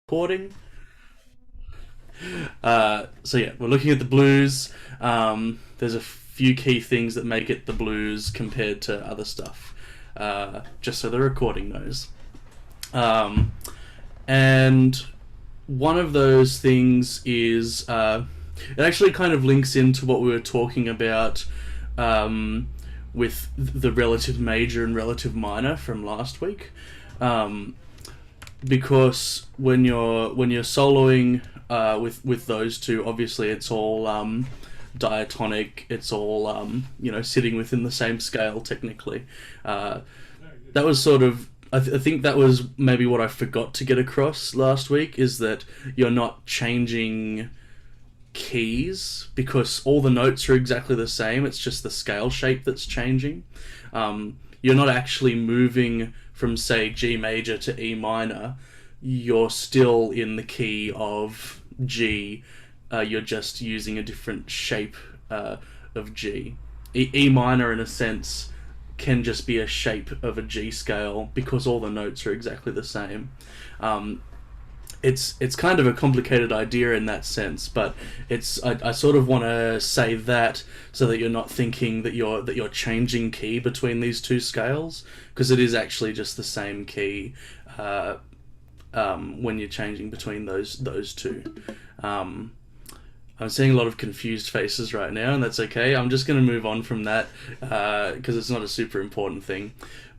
Recording. So yeah, we're looking at the blues. There's a few key things that make it the blues compared to other stuff, just so the recording knows. And one of those things is it actually kind of links into what we were talking about with the relative major and relative minor from last week. Because when you're soloing with those two, obviously it's all diatonic. It's all sitting within the same scale technically. That was sort of I think that was maybe what I forgot to get across last week, is that you're not changing keys because all the notes are exactly the same. It's just the scale shape that's changing. You're not actually moving from, say, G major to E minor. You're still in the key of G. You're just using a different shape of G. E minor, in a sense, can just be a shape of a G scale because all the notes are exactly the same. It's kind of a complicated idea in that sense, but I sort of want to say that so that you're not thinking that you're changing key between these two scales, because it is actually just the same key when you're changing between those two. I'm seeing a lot of confused faces right now, and that's okay. I'm just going to move on from that because it's not a super important thing.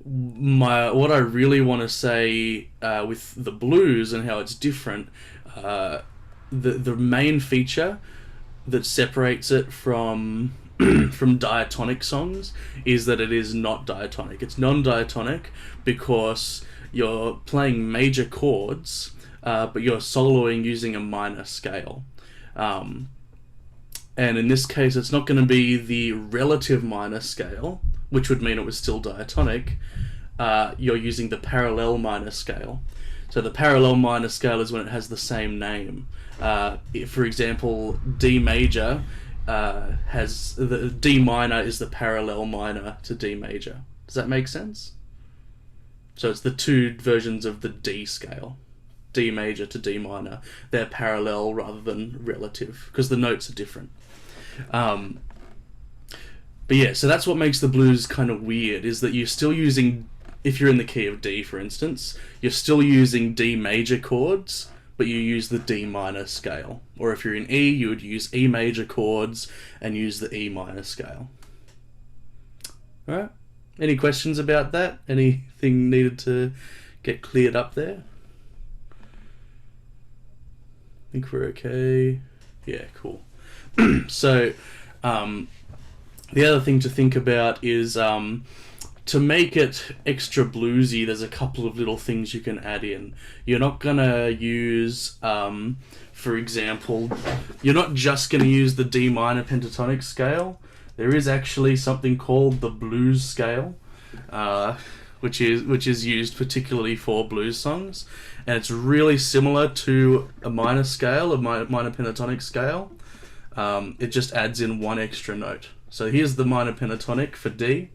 What I really want to say with the blues and how it's different, the main feature that separates it from from diatonic songs is that it is not diatonic. It's non-diatonic because you're playing major chords, but you're soloing using a minor scale. And in this case, it's not going to be the relative minor scale, which would mean it was still diatonic. You're using the parallel minor scale. So the parallel minor scale is when it has the same name. For example, D major has the D minor is the parallel minor to D major. Does that make sense? So it's the two versions of the D scale. D major to D minor. They're parallel rather than relative because the notes are different. But yeah, so that's what makes the blues kind of weird, is that you're still using, if you're in the key of D, for instance, you're still using D major chords, but you use the D minor scale. Or if you're in E, you would use E major chords and use the E minor scale. Alright? Any questions about that? Anything needed to get cleared up there? I think we're okay. Yeah, cool. So, the other thing to think about is to make it extra bluesy, there's a couple of little things you can add in. You're not going to use, for example, you're not just going to use the D minor pentatonic scale. There is actually something called the blues scale, which is used particularly for blues songs, and it's really similar to a minor scale, a minor pentatonic scale. It just adds in one extra note. So here's the minor pentatonic for D.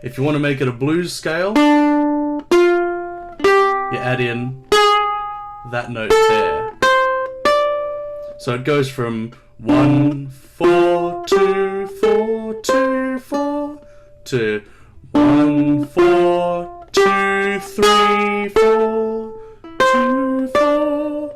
If you want to make it a blues scale, you add in that note there. So it goes from 1 4 2 4 2 4 to 1 4 2 3 4 2 4.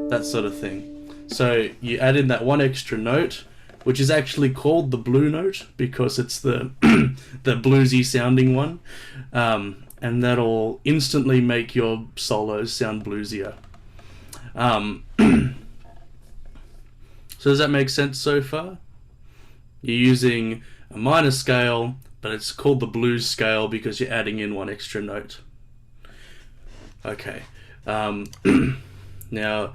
That sort of thing. So you add in that one extra note, which is actually called the blue note because it's the the bluesy sounding one, and that'll instantly make your solos sound bluesier. So does that make sense so far? You're using a minor scale, but it's called the blues scale because you're adding in one extra note. Okay. Now,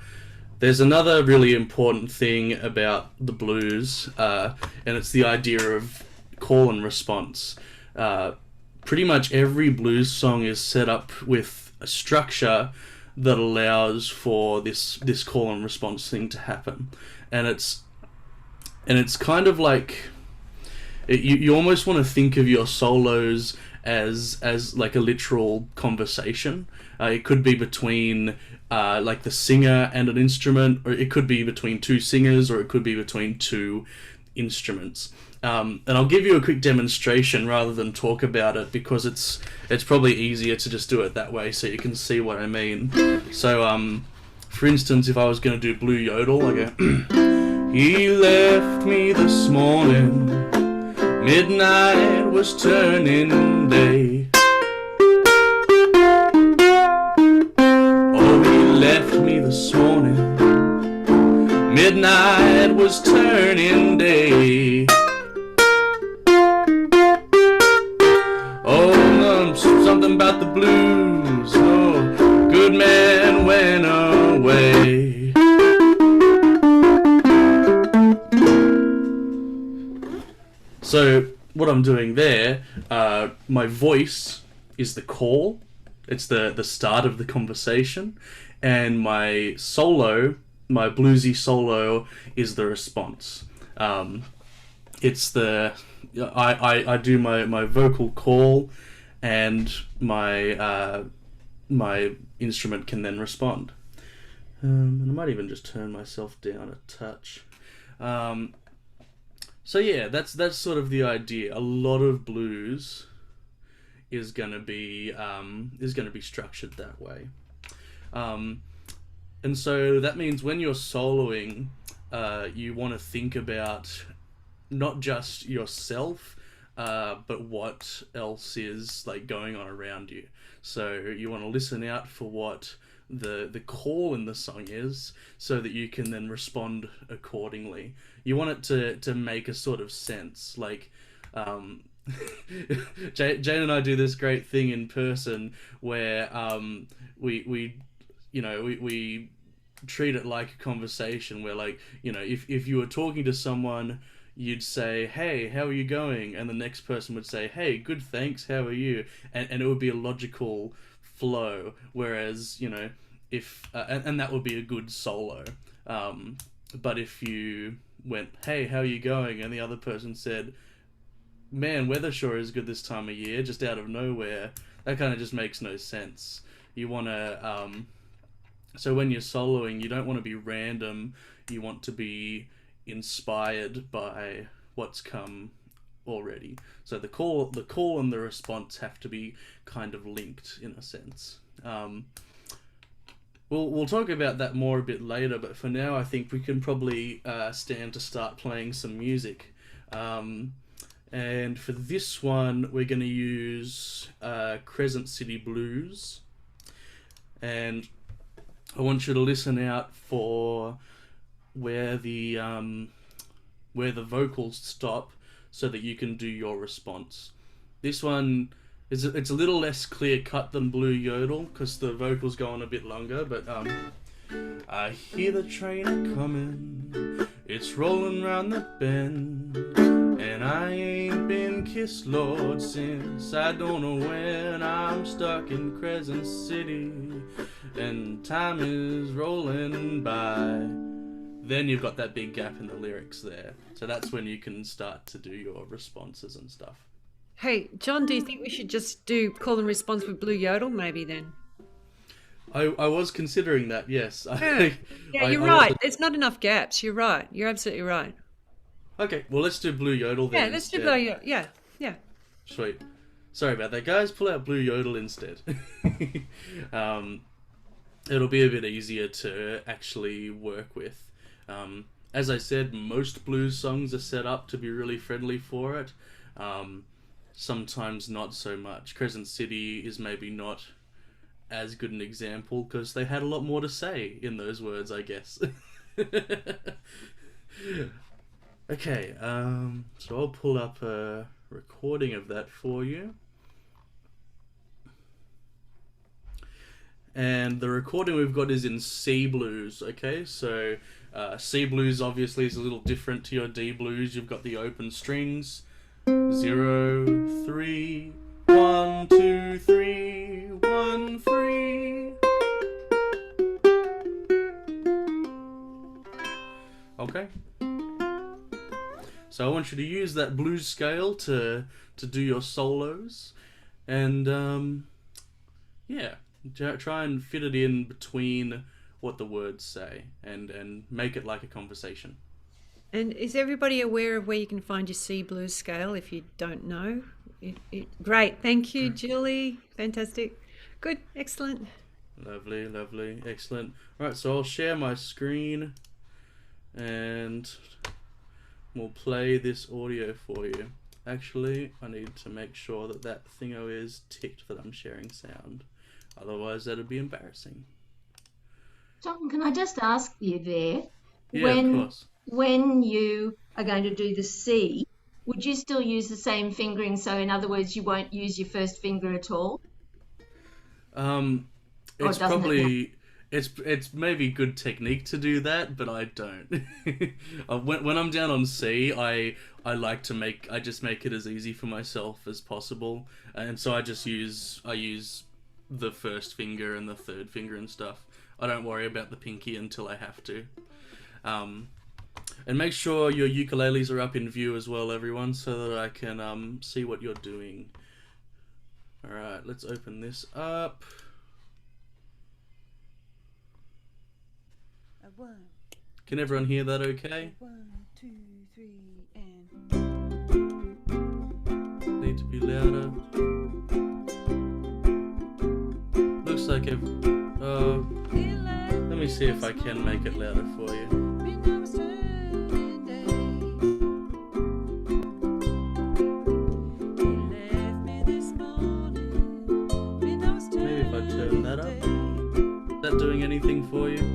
there's another really important thing about the blues, and it's the idea of call and response. Pretty much every blues song is set up with a structure that allows for this call and response thing to happen, and it's kind of like You almost want to think of your solos as like a literal conversation. It could be between like the singer and an instrument, or it could be between two singers, or it could be between two instruments. And I'll give you a quick demonstration rather than talk about it, because it's probably easier to just do it that way so you can see what I mean. So for instance, if I was going to do blue yodel, I go he left me this morning, midnight was turning day. Oh, he left me this morning, midnight was turning day. Oh, something about the blues. Oh, good man went away. So what I'm doing there, my voice is the call. It's the start of the conversation, and my solo, my bluesy solo, is the response. It's the I do my vocal call, and my my instrument can then respond. And I might even just turn myself down a touch. So yeah, that's sort of the idea. A lot of blues is gonna be structured that way. And so that means when you're soloing, you want to think about not just yourself, but what else is like going on around you. So you want to listen out for what the call in the song is, so that you can then respond accordingly. You want it to make a sort of sense. Like Jane and I do this great thing in person where we treat it like a conversation, where, like, you know, if you were talking to someone, you'd say, hey, how are you going? And the next person would say, hey, good, thanks, how are you? And it would be a logical flow. Whereas, you know, if and that would be a good solo. But if you went, hey, how are you going? And the other person said, man, weather sure is good this time of year, just out of nowhere, that kind of just makes no sense. You want to so when you're soloing, you don't want to be random. You want to be inspired by what's come already. So the call and the response have to be kind of linked in a sense. We'll talk about that more a bit later, but for now I think we can probably stand to start playing some music. And for this one, we're going to use Crescent City Blues. And I want you to listen out for where the vocals stop, so that you can do your response. This one it's a little less clear cut than Blue Yodel, because the vocals go on a bit longer. But I hear the train a comin', it's rolling round the bend, and I ain't been kissed, Lord, since I don't know when. I'm stuck in Crescent City, and time is rolling by. Then you've got that big gap in the lyrics there. So that's when you can start to do your responses and stuff. Hey, John, do you think we should just do call and response with Blue Yodel maybe then? I was considering that, yes. Yeah, yeah, you're right. There's not enough gaps. You're right. You're absolutely right. Okay, well, let's do Blue Yodel then. Yeah, let's do Blue Yodel. Yeah, yeah. Sweet. Sorry about that, guys. Pull out Blue Yodel instead. It'll be a bit easier to actually work with. As I said, most blues songs are set up to be really friendly for it. Sometimes not so much. Crescent City is maybe not as good an example, because they had a lot more to say in those words, I guess. Okay, so I'll pull up a recording of that for you. And the recording we've got is in C blues, okay? So C blues obviously is a little different to your D blues. You've got the open strings. 0, 3, 1, 2, 3, 1, 3. Okay? So I want you to use that blues scale to do your solos, and yeah, try and fit it in between what the words say, and make it like a conversation. And is everybody aware of where you can find your C blues scale if you don't know? Great. Thank you, Julie. Fantastic. Good. Excellent. Lovely, lovely, excellent. All right, so I'll share my screen, and we'll play this audio for you. Actually, I need to make sure that that thingo is ticked that I'm sharing sound. Otherwise, that'd be embarrassing. John, can I just ask you there, Yeah, of course. when you are going to do the C, would you still use the same fingering? So in other words, you won't use your first finger at all? It's probably it's maybe good technique to do that, but I don't. When I'm down on C, I like to I just make it as easy for myself as possible, and so I use the first finger and the third finger and stuff. I don't worry about the pinky until I have to. And make sure your ukuleles are up in view as well, everyone, so that I can see what you're doing. All right, let's open this up. Can everyone hear that okay? 1, 2, 3, and Need to be louder. Looks like let me see if I can make it louder for you. Maybe if I turn that up. Is that doing anything for you?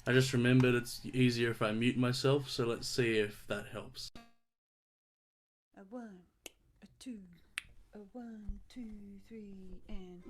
I just remembered it's easier if I mute myself, so let's see if that helps. a 1, a 2, a 1, 2, 3, and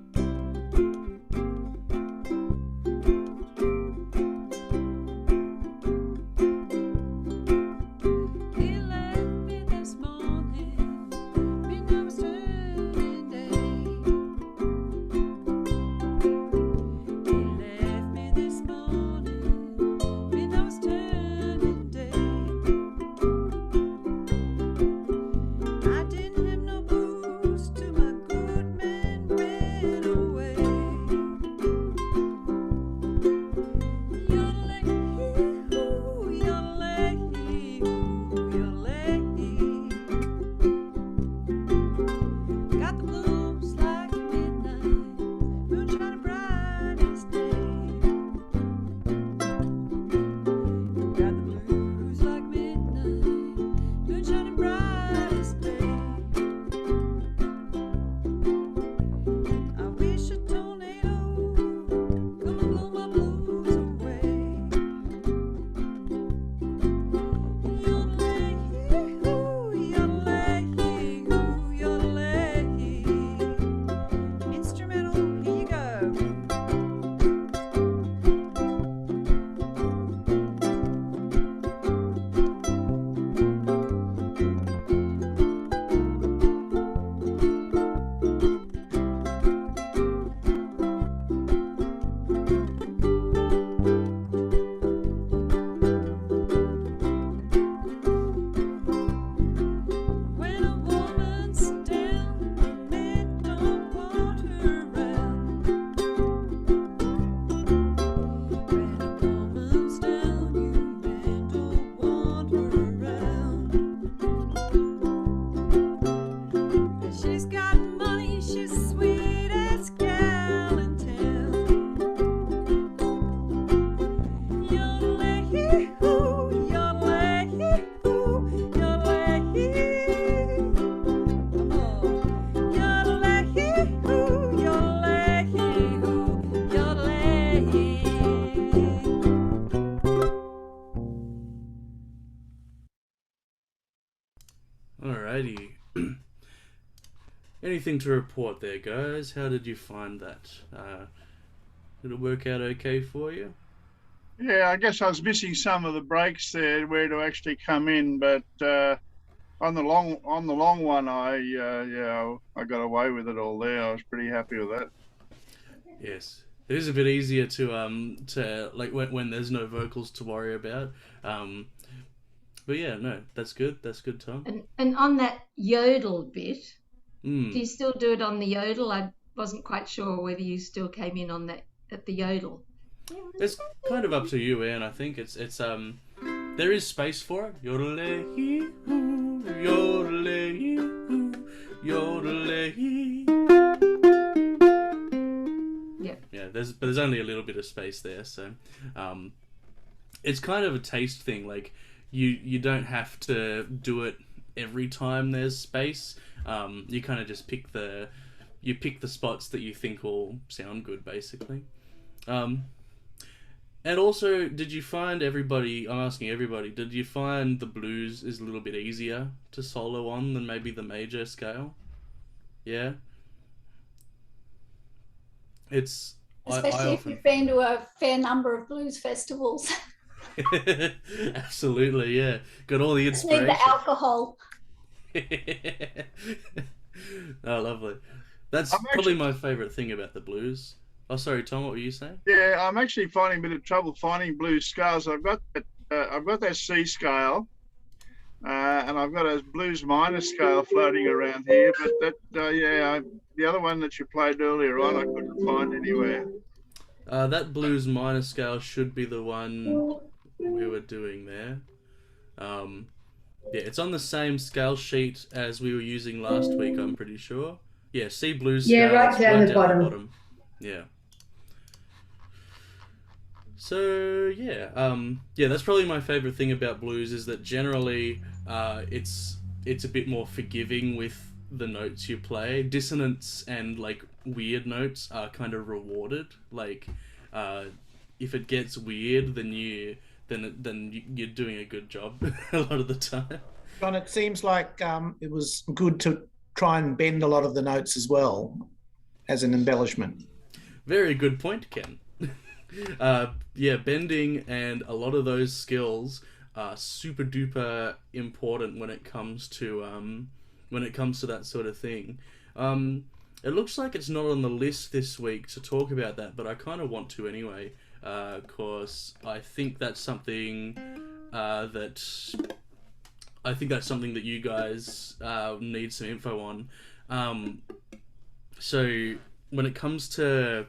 Alrighty. Anything to report there, guys? How did you find that? Did it work out okay for you? Yeah, I guess I was missing some of the breaks there where to actually come in, but on the long one, I got away with it all there. I was pretty happy with that. Yes. It is a bit easier to like when there's no vocals to worry about. But yeah, no, that's good. That's good, Tom. And on that yodel bit, do Mm. you still do it on the yodel? I wasn't quite sure whether you still came in on that at the yodel. It's kind of up to you, Anne. I think it's there is space for it. Yodelay-hee-hoo, yodelay-hee-hoo, yodelay-hee. Yeah. Yeah, there's only a little bit of space there, so it's kind of a taste thing. Like you don't have to do it every time there's space. You kind of just pick the spots that you think will sound good, basically. And also, did you find everybody? I'm asking everybody. Did you find the blues is a little bit easier to solo on than maybe the major scale? Yeah. It's Especially if you've been to a fair number of blues festivals. Absolutely, yeah. Got all the Just need inspiration. the alcohol. Oh, lovely. That's probably my favourite thing about the blues. Oh, sorry, Tom. What were you saying? Yeah, I'm actually finding a bit of trouble finding blues scales. I've got that C scale, and I've got a blues minor scale floating around here. But the other one that you played earlier on, I couldn't find anywhere. That blues minor scale should be the one we were doing there. Yeah, it's on the same scale sheet as we were using last week, I'm pretty sure. Yeah, C blues scale. Yeah, right it's down the bottom. Yeah. So yeah, that's probably my favorite thing about blues is that generally it's a bit more forgiving with the notes you play. Dissonance and like weird notes are kind of rewarded. Like if it gets weird, then you're doing a good job a lot of the time. John, it seems like it was good to try and bend a lot of the notes as well as an embellishment. Very good point, Ken. Yeah, bending and a lot of those skills are super duper important when it comes to that sort of thing. It looks like it's not on the list this week to talk about that, but I kind of want to anyway, because I think that's something that you guys need some info on. So when it comes to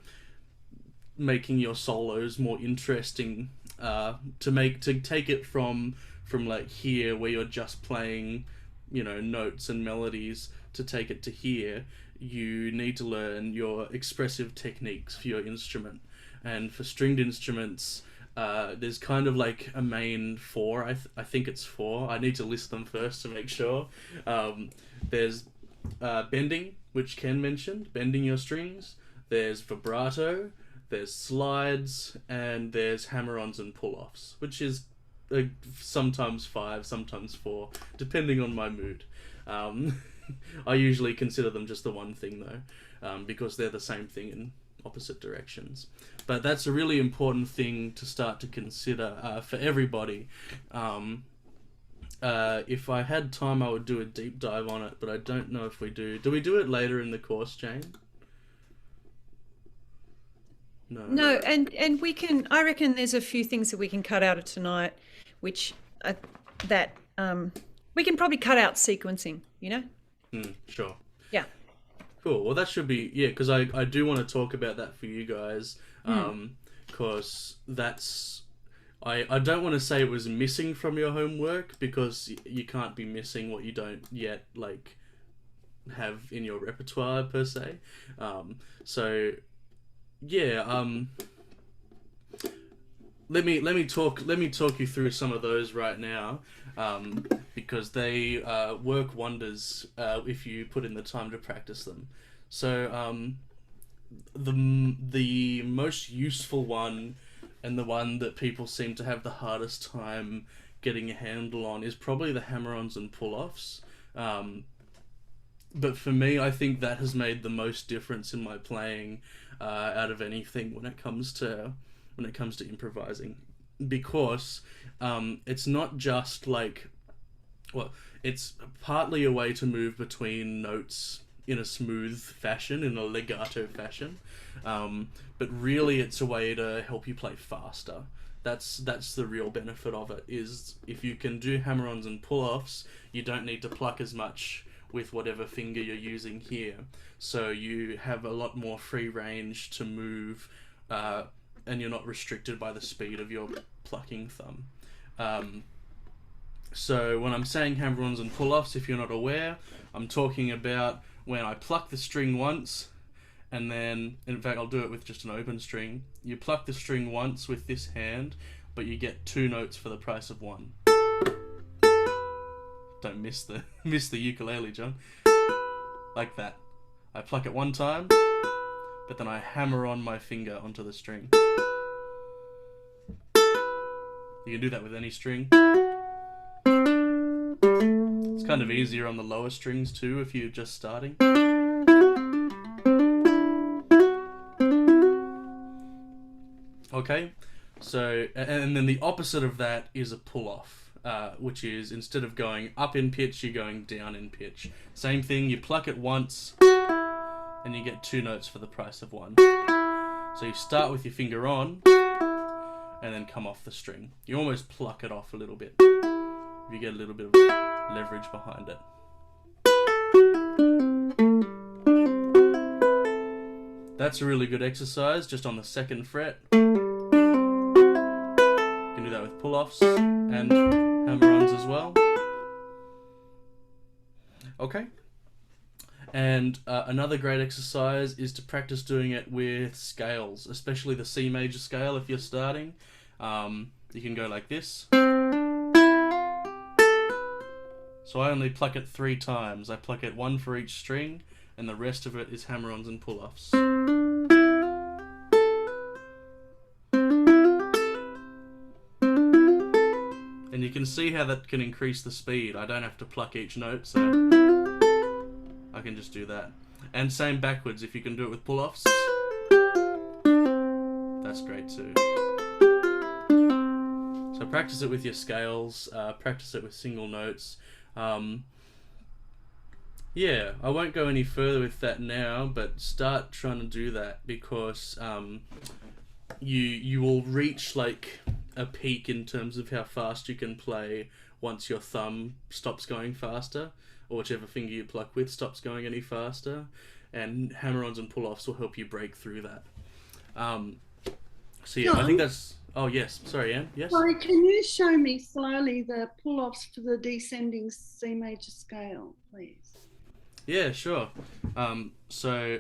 making your solos more interesting, to take it from like here where you're just playing, notes and melodies, to take it to here, you need to learn your expressive techniques for your instrument. And for stringed instruments, there's kind of like a main four. I think it's four. I need to list them first to make sure. There's bending, which Ken mentioned, bending your strings. There's vibrato. There's slides, and there's hammer-ons and pull-offs, which is sometimes 5, sometimes 4, depending on my mood. I usually consider them just the one thing, though, because they're the same thing in opposite directions. But that's a really important thing to start to consider for everybody. If I had time, I would do a deep dive on it, but I don't know if we do. Do we do it later in the course, Jane? No, and we can. I reckon there's a few things that we can cut out of tonight, which we can probably cut out sequencing. Sure. Yeah. Cool. Well, that should be because I do want to talk about that for you guys, because that's I don't want to say it was missing from your homework, because you can't be missing what you don't yet have in your repertoire per se. So. Yeah, let me talk you through some of those right now, because they work wonders if you put in the time to practice them. So the most useful one, and the one that people seem to have the hardest time getting a handle on, is probably the hammer-ons and pull-offs. But for me, I think that has made the most difference in my playing out of anything when it comes to improvising, because it's not just it's partly a way to move between notes in a smooth fashion, in a legato fashion. But really, it's a way to help you play faster. That's the real benefit of it, is if you can do hammer-ons and pull-offs, you don't need to pluck as much with whatever finger you're using here. So you have a lot more free range to move, and you're not restricted by the speed of your plucking thumb. So when I'm saying hammer-ons and pull-offs, if you're not aware, I'm talking about when I pluck the string once, and then, in fact, I'll do it with just an open string. You pluck the string once with this hand, but you get 2 notes for the price of 1. Don't miss the ukulele, John. Like that. I pluck it 1 time, but then I hammer on my finger onto the string. You can do that with any string. It's kind of easier on the lower strings too if you're just starting. Okay, so, and then the opposite of that is a pull-off, which is, instead of going up in pitch, you're going down in pitch. Same thing, you pluck it once, and you get 2 notes for the price of 1. So you start with your finger on, and then come off the string. You almost pluck it off a little bit. You get a little bit of leverage behind it. That's a really good exercise, just on the 2nd fret. You can do that with pull-offs and hammer-ons as well. Okay. And another great exercise is to practice doing it with scales, especially the C major scale if you're starting. You can go like this. So I only pluck it 3 times. I pluck it 1 for each string, and the rest of it is hammer-ons and pull-offs. And you can see how that can increase the speed. I don't have to pluck each note, so I can just do that. And same backwards, if you can do it with pull-offs, that's great too. So practice it with your scales, practice it with single notes. Yeah, I won't go any further with that now, but start trying to do that, because you will reach like a peak in terms of how fast you can play once your thumb stops going faster, or whichever finger you pluck with stops going any faster, and hammer-ons and pull-offs will help you break through that. So yeah, I think that's... Oh yes, sorry, Anne. Yes. Sorry, can you show me slowly the pull-offs for the descending C major scale, please? Yeah, sure. So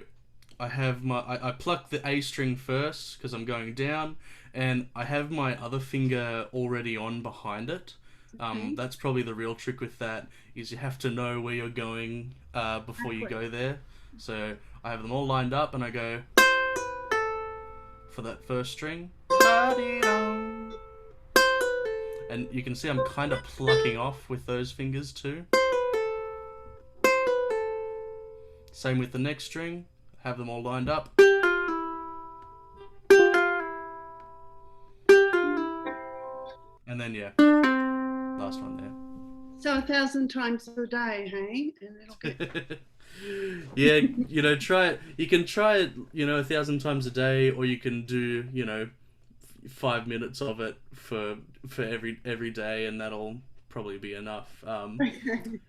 I have I pluck the A string first because I'm going down, and I have my other finger already on behind it. Okay. That's probably the real trick with that, is you have to know where you're going before you go there. So I have them all lined up, and I go for that first string. And you can see I'm kind of plucking off with those fingers too. Same with the next string. Have them all lined up. And then, yeah, last one there. So 1,000 times a day, hey? And it'll get... Yeah, you know, try it. You can try it, you know, 1,000 times a day, or you can do, you know, 5 minutes of it for every day, and that'll probably be enough.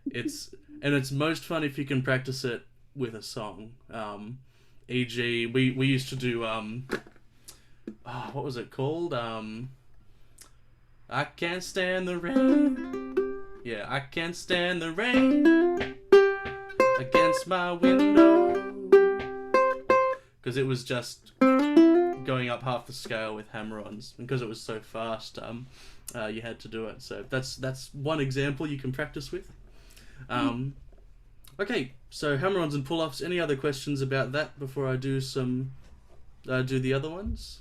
It's most fun if you can practice it with a song. E.g., we used to do what was it called? I can't stand the rain. Yeah, I can't stand the rain against my window, because it was just going up half the scale with hammer-ons, and because it was so fast, you had to do it. So that's one example you can practice with. Okay, so hammer-ons and pull-offs. Any other questions about that before I do the other ones?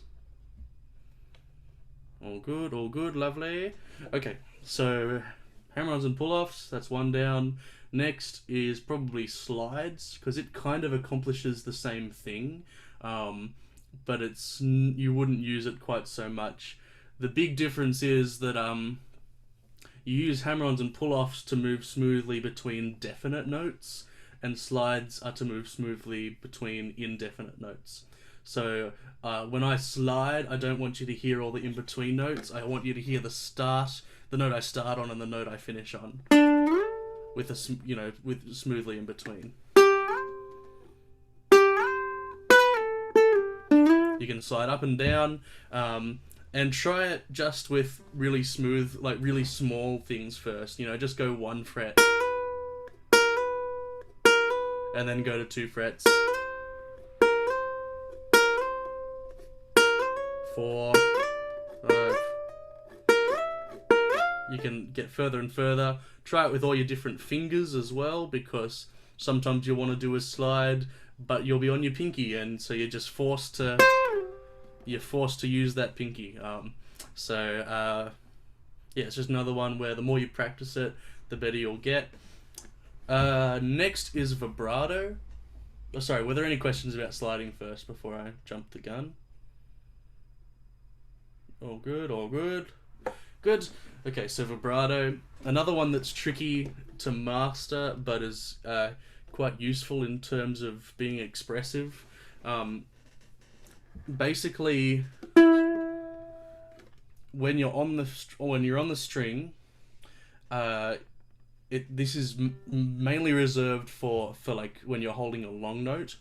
All good, lovely. Okay, so hammer-ons and pull-offs, that's one down. Next is probably slides, because it kind of accomplishes the same thing, but you wouldn't use it quite so much. The big difference is that you use hammer-ons and pull-offs to move smoothly between definite notes, and slides are to move smoothly between indefinite notes. So when I slide, I don't want you to hear all the in-between notes. I want you to hear the note I start on and the note I finish on, with with smoothly in between. You can slide up and down, and try it just with really smooth, like really small things first. Just go 1 fret, and then go to 2 frets. 4, 5. You can get further and further. Try it with all your different fingers as well, because sometimes you'll want to do a slide, but you'll be on your pinky, and so you're just forced to use that pinky. Yeah, it's just another one where the more you practice it, the better you'll get. Next is vibrato. Oh, sorry, were there any questions about sliding first before I jump the gun? All good, all good. Good. Okay, so vibrato. Another one that's tricky to master, but is quite useful in terms of being expressive. Basically, when you're on the string, this is mainly reserved for like when you're holding a long note,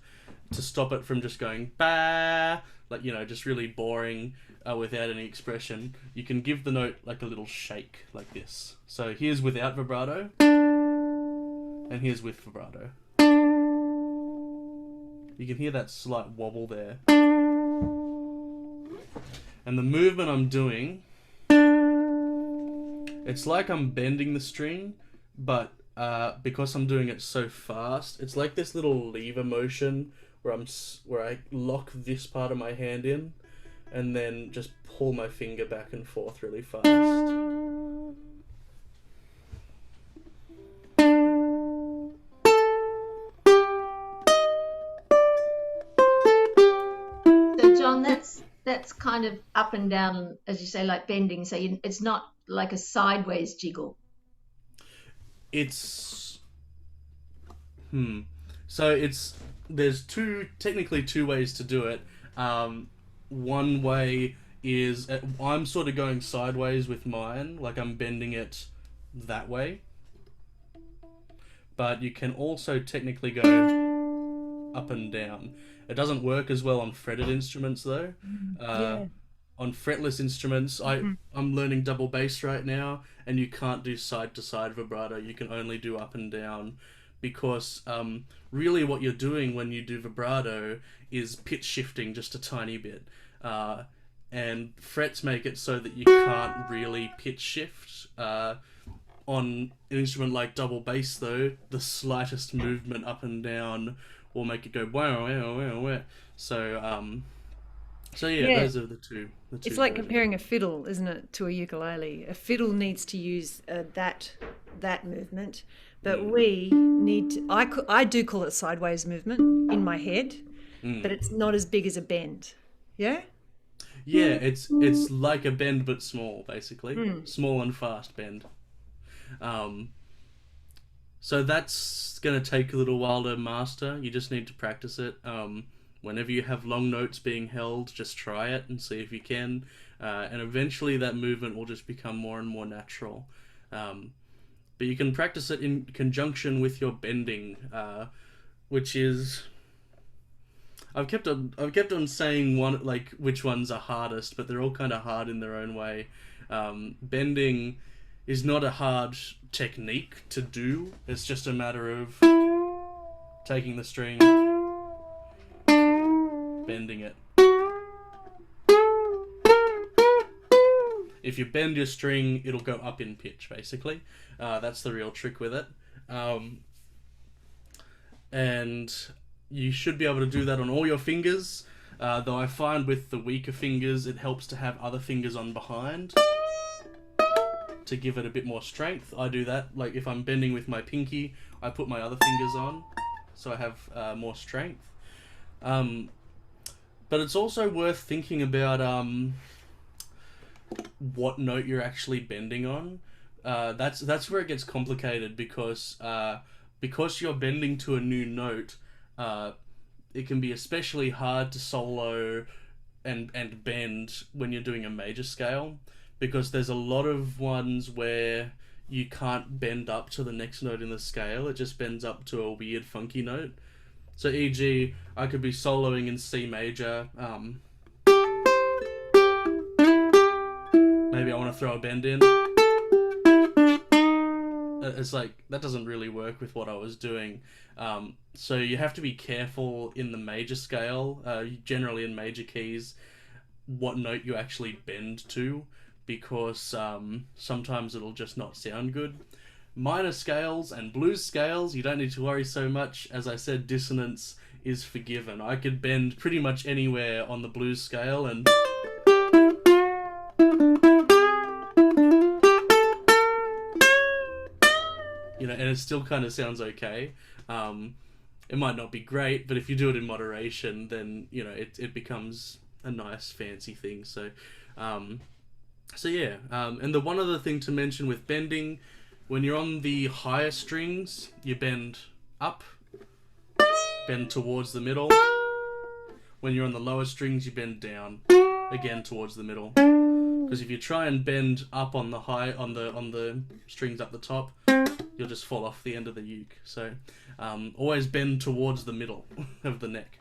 to stop it from just going ba, like just really boring without any expression. You can give the note like a little shake like this. So here's without vibrato, and here's with vibrato. You can hear that slight wobble there. And the movement I'm doing, it's like I'm bending the string, but because I'm doing it so fast, it's like this little lever motion where I lock this part of my hand in, and then just pull my finger back and forth really fast. So John, that's kind of up and down, as you say, like bending. So it's not like a sideways jiggle. It's so there's technically two ways to do it. One way is I'm sort of going sideways with mine, like I'm bending it that way. But you can also technically go up and down. It doesn't work as well on fretted instruments though. On fretless instruments, I'm learning double bass right now, and you can't do side to side vibrato. You can only do up and down, because really what you're doing when you do vibrato is pitch shifting just a tiny bit. And frets make it so that you can't really pitch shift. On an instrument like double bass though, the slightest movement up and down will make it go wow, wow, wow, wow. So yeah, those are the two. It's like comparing a fiddle, isn't it, to a ukulele? A fiddle needs to use that movement, but we need to. I do call it sideways movement in my head, but it's not as big as a bend. Yeah. Yeah, it's like a bend but small, basically. Small and fast bend. So that's going to take a little while to master. You just need to practice it. Whenever you have long notes being held, just try it and see if you can. And eventually that movement will just become more and more natural. But you can practice it in conjunction with your bending, which is... I've kept on saying which ones are hardest, but they're all kind of hard in their own way. Bending is not a hard technique to do. It's just a matter of taking the string, bending it. If you bend your string, it'll go up in pitch, basically. That's the real trick with it. And you should be able to do that on all your fingers, though I find with the weaker fingers, it helps to have other fingers on behind to give it a bit more strength. I do that, like if I'm bending with my pinky, I put my other fingers on, so I have more strength. But it's also worth thinking about what note you're actually bending on. That's where it gets complicated, because because you're bending to a new note, it can be especially hard to solo and bend when you're doing a major scale, because there's a lot of ones where you can't bend up to the next note in the scale. It just bends up to a weird funky note. So e.g., I could be soloing in C major. Maybe I want to throw a bend in. It's like, that doesn't really work with what I was doing. So you have to be careful in the major scale, generally in major keys, what note you actually bend to, because sometimes it'll just not sound good. Minor scales and blues scales, you don't need to worry so much. As I said, dissonance is forgiven. I could bend pretty much anywhere on the blues scale and... and it still kind of sounds okay. It might not be great, but if you do it in moderation, then, it becomes a nice fancy thing. So yeah. And the one other thing to mention with bending, when you're on the higher strings, you bend up, bend towards the middle. When you're on the lower strings, you bend down, again towards the middle. Because if you try and bend up on the on the strings up the top, you'll just fall off the end of the uke. So always bend towards the middle of the neck.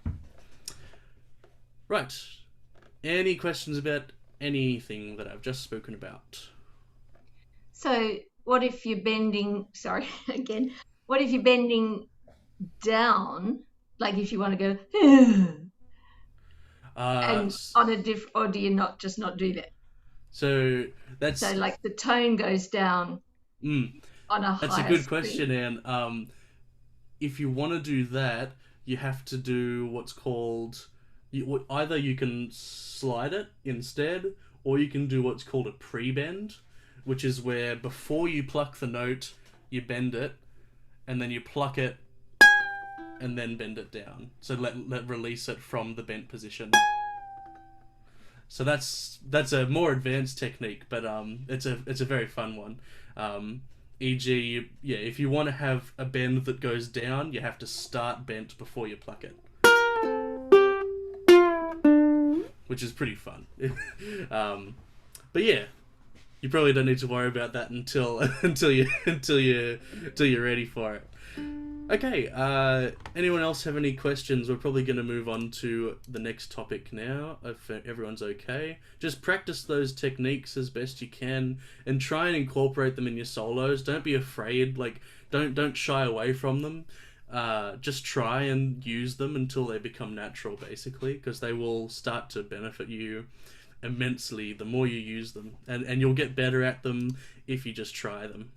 Right. Any questions about anything that I've just spoken about? So what if you're bending, sorry, again, what if you're bending down, like if you want to go, and on a or do you not do that? So that's... So like the tone goes down on a higher That's a good speed. question, Anne. If you want to do that, you have to do what's called... either you can slide it instead, or you can do what's called a pre-bend, which is where before you pluck the note, you bend it, and then you pluck it, and then bend it down. So let release it from the bent position. So that's a more advanced technique, but it's a very fun one. E.g., if you want to have a bend that goes down, you have to start bent before you pluck it, which is pretty fun. But yeah, you probably don't need to worry about that until you're ready for it. Okay, anyone else have any questions? We're probably going to move on to the next topic now, if everyone's okay. Just practice those techniques as best you can, and try and incorporate them in your solos. Don't be afraid, don't shy away from them. Just try and use them until they become natural, basically, because they will start to benefit you immensely the more you use them, and you'll get better at them if you just try them.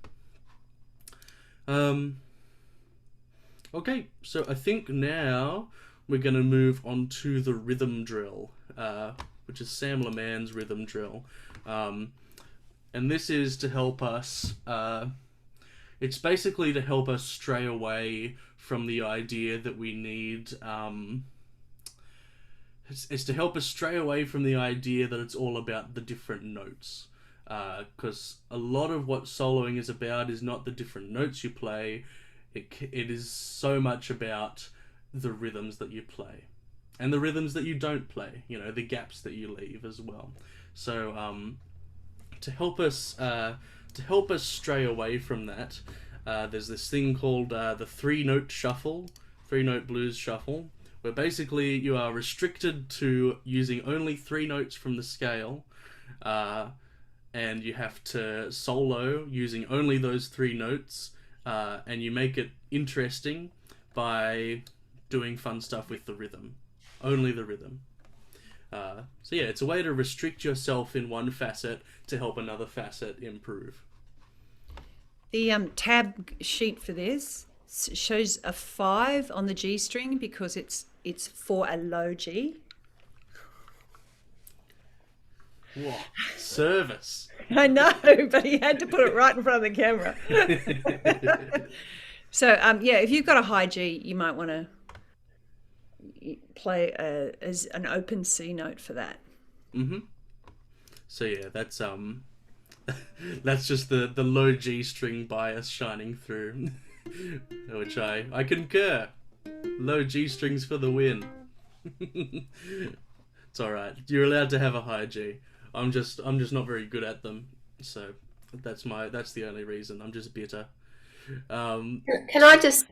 Okay, so I think now we're going to move on to the rhythm drill, which is Sam Lemann's rhythm drill. And this is to help us, it's basically to help us stray away from the idea that we need, it's to help us stray away from the idea that it's all about the different notes. Because a lot of what soloing is about is not the different notes you play. It is so much about the rhythms that you play and the rhythms that you don't play, the gaps that you leave as well. So to help us stray away from that, there's this thing called the three-note blues shuffle, where basically you are restricted to using only 3 notes from the scale, and you have to solo using only those 3 notes. And you make it interesting by doing fun stuff with the rhythm. Only the rhythm. So yeah, it's a way to restrict yourself in one facet to help another facet improve. The tab sheet for this shows a 5 on the G string because it's for a low G. Whoa, service. I know, but he had to put it right in front of the camera. So, if you've got a high G, you might want to play as an open C note for that. Mm-hmm. So yeah, that's that's just the low G string bias shining through. Which I concur. Low G strings for the win. It's alright. You're allowed to have a high G. I'm just not very good at them. So that's the only reason. I'm just bitter. Can I just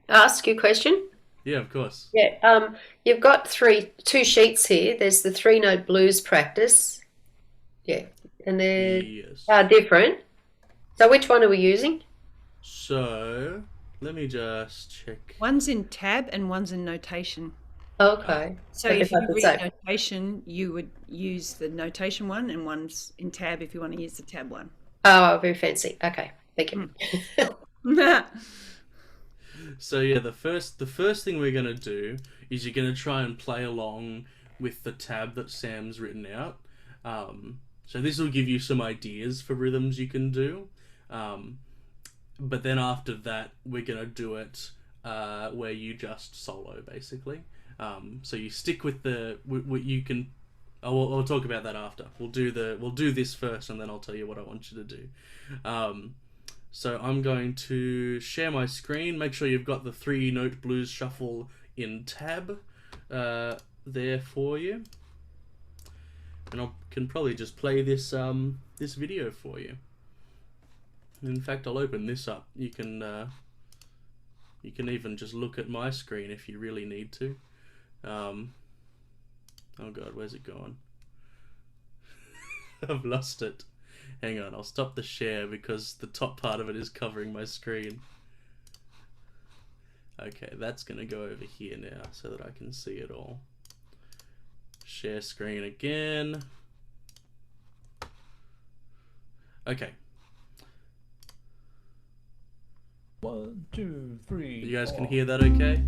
ask you a question? Yeah, of course. Yeah. You've got two sheets here. There's the 3-note blues practice. Yeah. And they're Yes. different. So which one are we using? So let me just check. One's in tab and one's in notation. Okay. So Okay, if you both the read same. notation, you would use the notation one, and one's in tab if you want to use the tab one. Oh, very fancy. Okay. Thank you. So yeah, the first thing we're gonna do is you're gonna try and play along with the tab that Sam's written out. So this will give you some ideas for rhythms you can do. But then after that, we're gonna do it where you just solo basically. So you stick with what you can. I'll talk about that after. We'll do this first, and then I'll tell you what I want you to do. So I'm going to share my screen. Make sure you've got the 3-note blues shuffle in tab there for you, and I can probably just play this this video for you. In fact, I'll open this up. You can even just look at my screen if you really need to. Oh god, where's it gone? I've lost it. Hang on, I'll stop the share because the top part of it is covering my screen. Okay, that's gonna go over here now so that I can see it all. Share screen again. Okay. 1, 2, 3. You guys can hear that okay?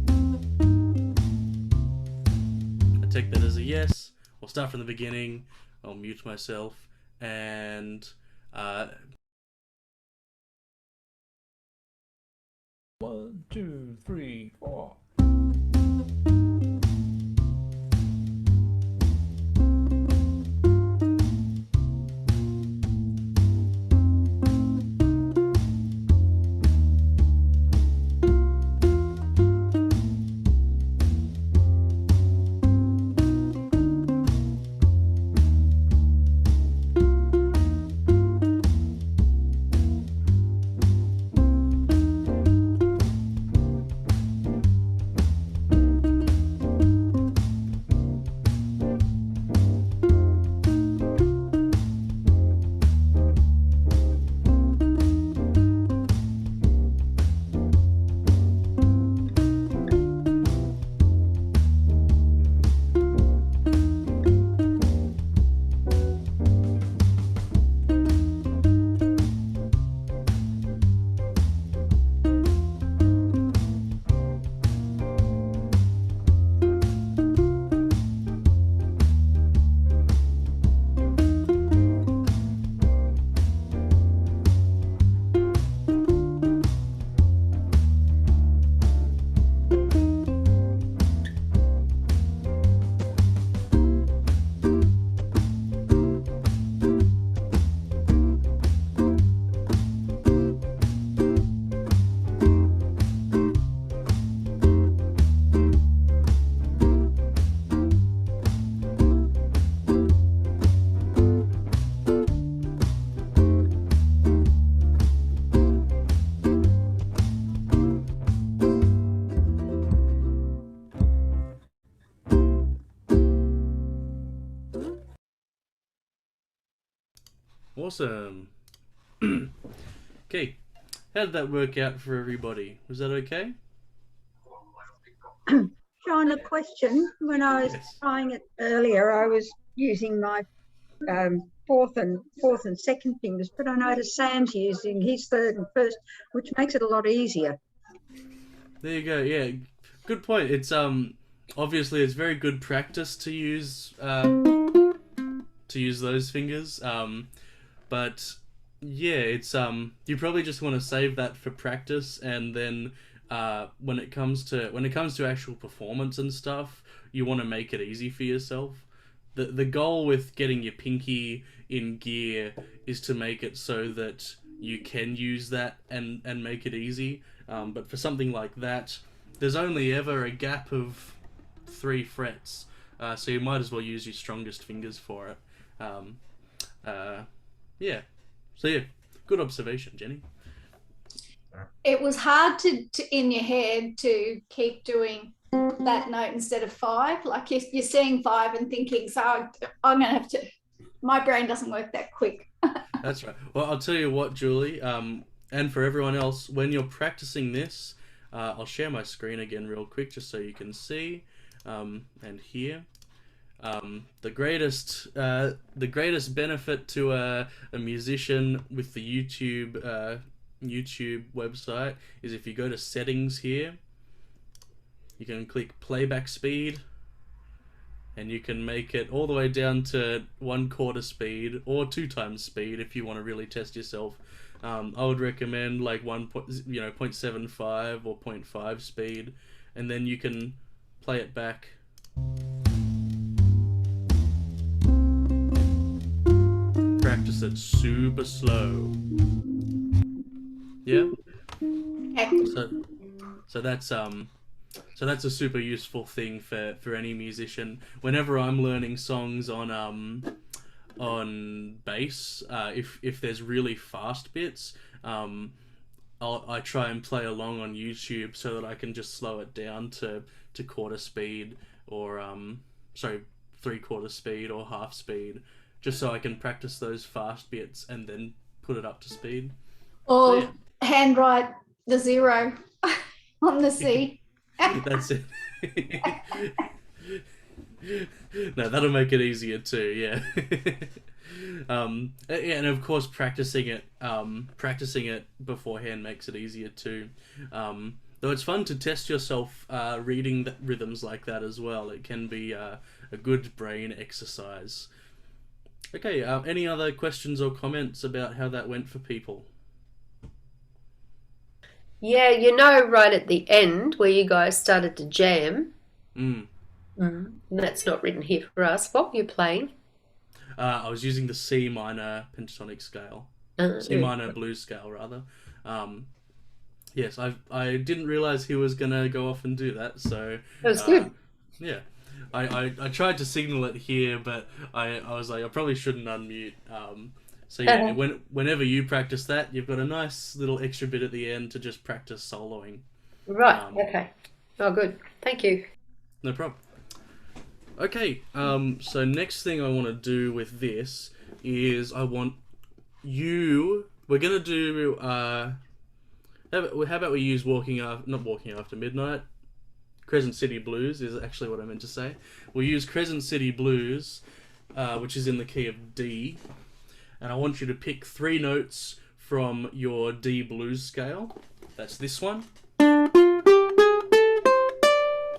I take that as a yes. We'll start from the beginning. I'll mute myself and 1, 2, 3, 4. Awesome. Okay, how did that work out for everybody? Was that okay? Sean, a question. When I was Yes. trying it earlier, I was using my fourth and second fingers, but I noticed Sam's using his third and first, which makes it a lot easier. There you go. Yeah, good point. It's obviously it's very good practice to use those fingers. But yeah, it's you probably just want to save that for practice, and then when it comes to actual performance and stuff, you want to make it easy for yourself. The goal with getting your pinky in gear is to make it so that you can use that and make it easy. But for something like that, there's only ever a gap of 3 frets, so you might as well use your strongest fingers for it. Yeah. So yeah, good observation, Jenny. It was hard to in your head to keep doing that note instead of 5. Like you're seeing 5 and thinking, so I'm going to have to, my brain doesn't work that quick. That's right. Well, I'll tell you what, Julie, and for everyone else, when you're practicing this, I'll share my screen again real quick just so you can see and hear. The greatest benefit to a musician with the YouTube website is if you go to settings here, you can click playback speed, and you can make it all the way down to 1/4 speed or 2 times speed if you want to really test yourself. I would recommend like 0.75 or 0.5 speed, and then you can play it back. Practice it super slow. Yeah. So that's a super useful thing for any musician. Whenever I'm learning songs on bass, if there's really fast bits, I try and play along on YouTube so that I can just slow it down to 1/4 speed or 3/4 speed or half speed, just so I can practice those fast bits and then put it up to speed. Or So, yeah. handwrite the 0 on the C. That's it. No, that'll make it easier too. Yeah. And of course, practicing it beforehand makes it easier too. Though it's fun to test yourself reading rhythms like that as well. It can be a good brain exercise. Okay. Any other questions or comments about how that went for people? Yeah, right at the end where you guys started to jam. That's not written here for us. What were you playing? I was using the C minor pentatonic scale. C minor blues scale, rather. Yes, I didn't realize he was going to go off and do that, so... That was good. Yeah. I tried to signal it here, but I was like, I probably shouldn't unmute. So yeah, whenever you practice that, you've got a nice little extra bit at the end to just practice soloing. Right, okay. Oh, good. Thank you. No problem. Okay, so next thing I want to do with this is I want you... We're going to do... how about we use not Walking After Midnight? Crescent City Blues is actually what I meant to say. We'll use Crescent City Blues, which is in the key of D. And I want you to pick 3 notes from your D blues scale. That's this one.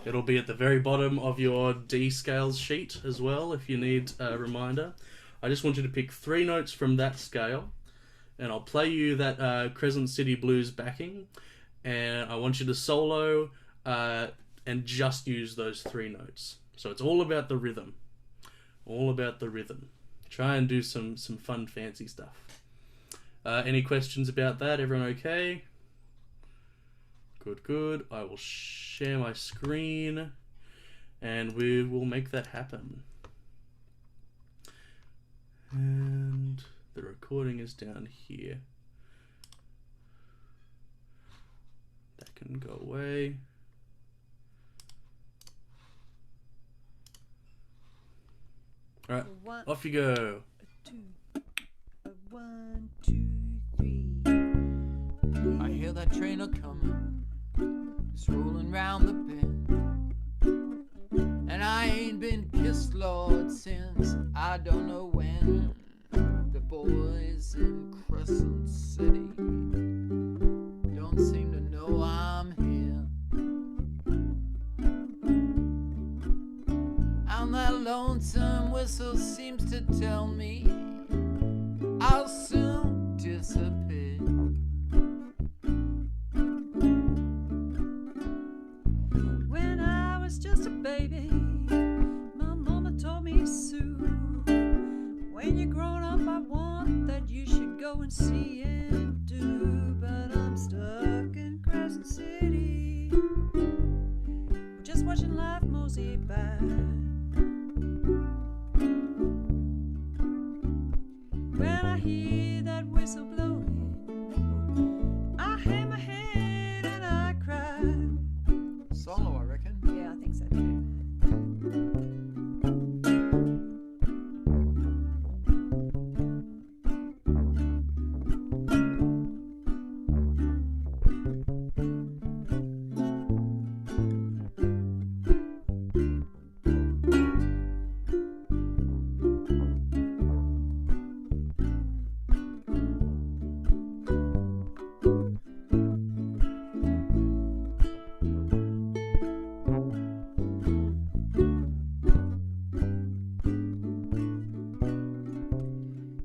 It'll be at the very bottom of your D scales sheet as well, if you need a reminder. I just want you to pick 3 notes from that scale, and I'll play you that Crescent City Blues backing, and I want you to solo and just use those 3 notes. So it's all about the rhythm. All about the rhythm. Try and do some fun, fancy stuff. Any questions about that? Everyone okay? Good. I will share my screen and we will make that happen. And the recording is down here. That can go away. All right, off you go. 1, 2, 3. I hear that train a coming. It's rolling round the bend. And I ain't been kissed, Lord, since I don't know when. The boys in Crescent City don't seem to know I'm here. And that lonesome whistle seems to tell me I'll soon disappear. When I was just a baby, my mama told me, Sue, when you're grown up, I want that you should go and see and do. But I'm stuck in Crescent City. Just watching life mosey by. When I hear that whistle blowing, I hang my head and I cry. Solo, I reckon. Yeah, I think so too.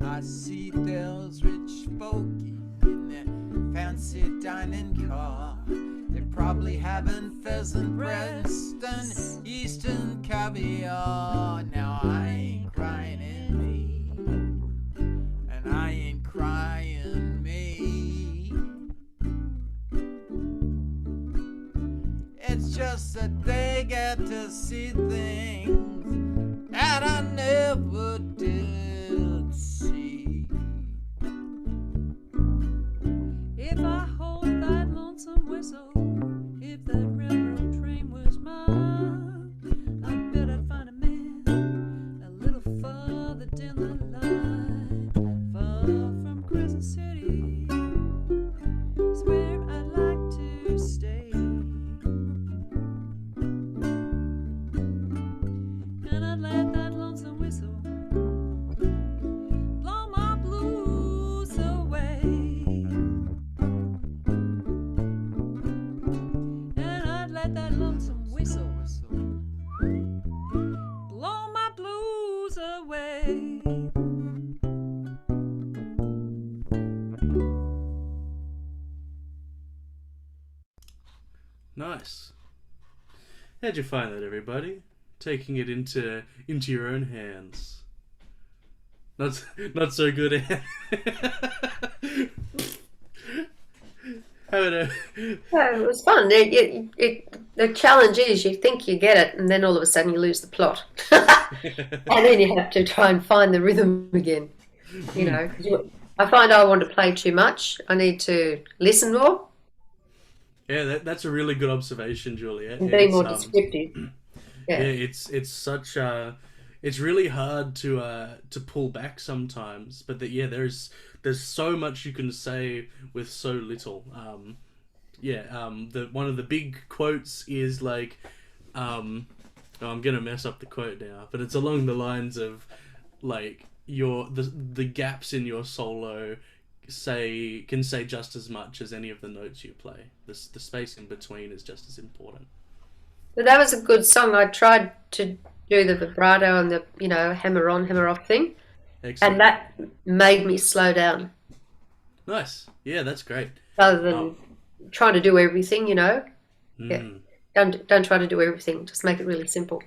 I see those rich folk in their fancy dining car. They're probably having pheasant breast and eastern caviar. Now I ain't crying in me, and I ain't crying me. It's just that they get to see things that I never did see. If I hold that lonesome whistle, if that railroad train was mine, I bet I'd find a man a little further down the line, far from Crescent City. It's where I'd like to stay. And I'd let that lonesome whistle blow my blues away. And I'd let that lonesome whistle blow my blues away. Nice. How'd you find that, everybody? Taking it into your own hands. Not so good, Anne. How about Yeah, it was fun. The challenge is you think you get it, and then all of a sudden you lose the plot, and then you have to try and find the rhythm again. You know, 'cause I find I want to play too much. I need to listen more Yeah, that's a really good observation, Juliet. and be more descriptive. Yeah, Yeah, it's such it's really hard to pull back sometimes, but there's so much you can say with so little. One of the big quotes is like, I'm gonna mess up the quote now, but it's along the lines of like the gaps in your solo can say just as much as any of the notes you play. The space in between is just as important. but that was a good song. I tried to do the vibrato and the hammer on, hammer off thing, Excellent. and that made me slow down Nice. Yeah, that's great. rather than trying to do everything. Yeah, Mm. don't try to do everything. Just make it really simple.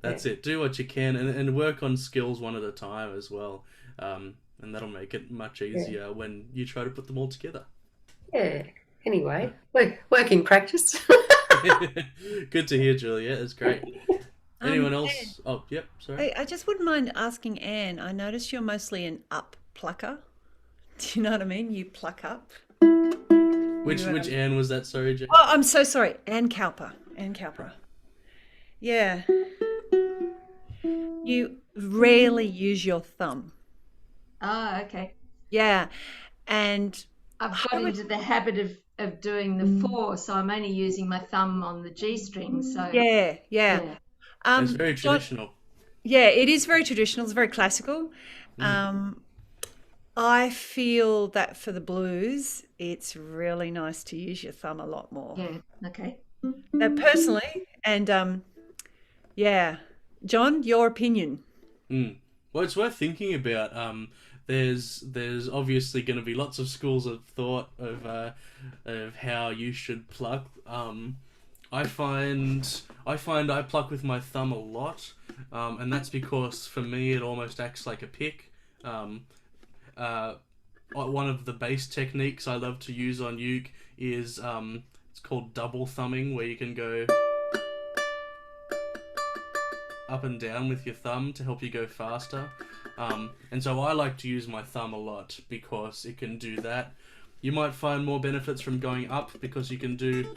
That's it. Do what you can and work on skills one at a time as well. And that'll make it much easier when you try to put them all together. Yeah. Anyway, work in practice. Good to hear, Julia. That's great. Anyone else? Anne, Oh, yep. Sorry. I just wouldn't mind asking Anne. I noticed you're mostly an up plucker. Do you know what I mean? You pluck up. Which Anne was that? Sorry, Jane. Oh, I'm so sorry. Anne Cowper. Anne Cowper. Yeah. You rarely use your thumb. Oh, okay. Yeah. And I've got into the habit of doing the 4, so I'm only using my thumb on the G string. So yeah. It's very traditional. Yeah, it is very traditional. It's very classical. I feel that for the blues, it's really nice to use your thumb a lot more. Yeah, okay. Personally, and yeah, John, your opinion. Well, it's worth thinking about. There's obviously going to be lots of schools of thought of how you should pluck. I find I pluck with my thumb a lot, and that's because for me it almost acts like a pick. One of the bass techniques I love to use on uke is It's called double thumbing, where you can go up and down with your thumb to help you go faster. And so I like to use my thumb a lot because it can do that. You might find more benefits from going up because you can do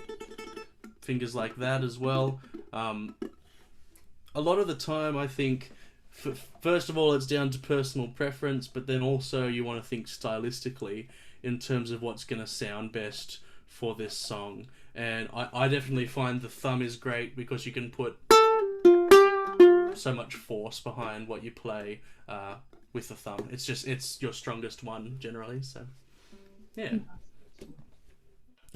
fingers like that as well. A lot of the time, I think, first of all, it's down to personal preference, but then also you want to think stylistically in terms of what's going to sound best for this song. And I definitely find the thumb is great because you can put so much force behind what you play with the thumb. It's your strongest one generally. So yeah.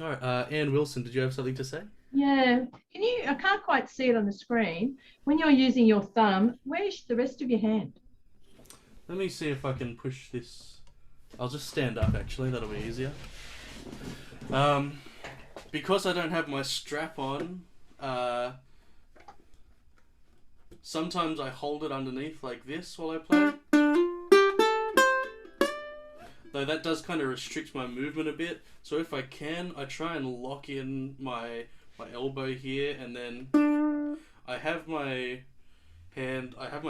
All right, Anne Wilson, did you have something to say? Yeah. I can't quite see it on the screen. When you're using your thumb, where's the rest of your hand? Let me see if I can push this. I'll just stand up actually, that'll be easier. Because I don't have my strap on, sometimes I hold it underneath like this while I play. Though that does kind of restrict my movement a bit. So if I can, I try and lock in my elbow here, and then I have my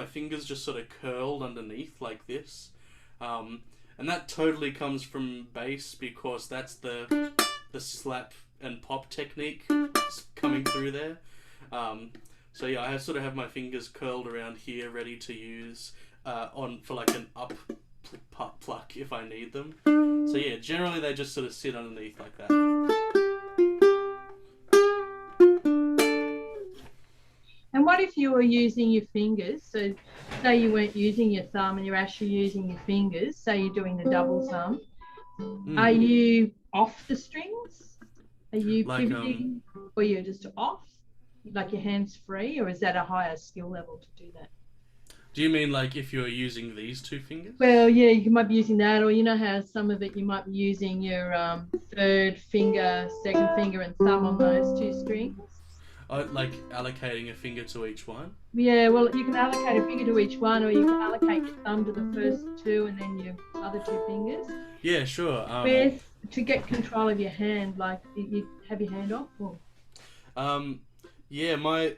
fingers just sort of curled underneath like this. And that totally comes from bass because that's the slap and pop technique coming through there. So yeah, I sort of have my fingers curled around here, ready to use for like an up pluck if I need them. So yeah, generally they just sort of sit underneath like that. And what if you were using your fingers? So say you weren't using your thumb and you're actually using your fingers, say you're doing the double thumb. Are you off the strings? Are you Like, pivoting, or you're just off? Like your hands free, or is that a higher skill level to do that? Do you mean like if you're using these two fingers? Well, yeah, you might be using that, or you know how some of it you might be using your third finger, second finger, and thumb on those two strings. Like allocating a finger to each one? Yeah, well, you can allocate a finger to each one, or you can allocate your thumb to the first two and then your other two fingers. Yeah, sure. To get control of your hand, like you have your hand off? Or? Yeah, my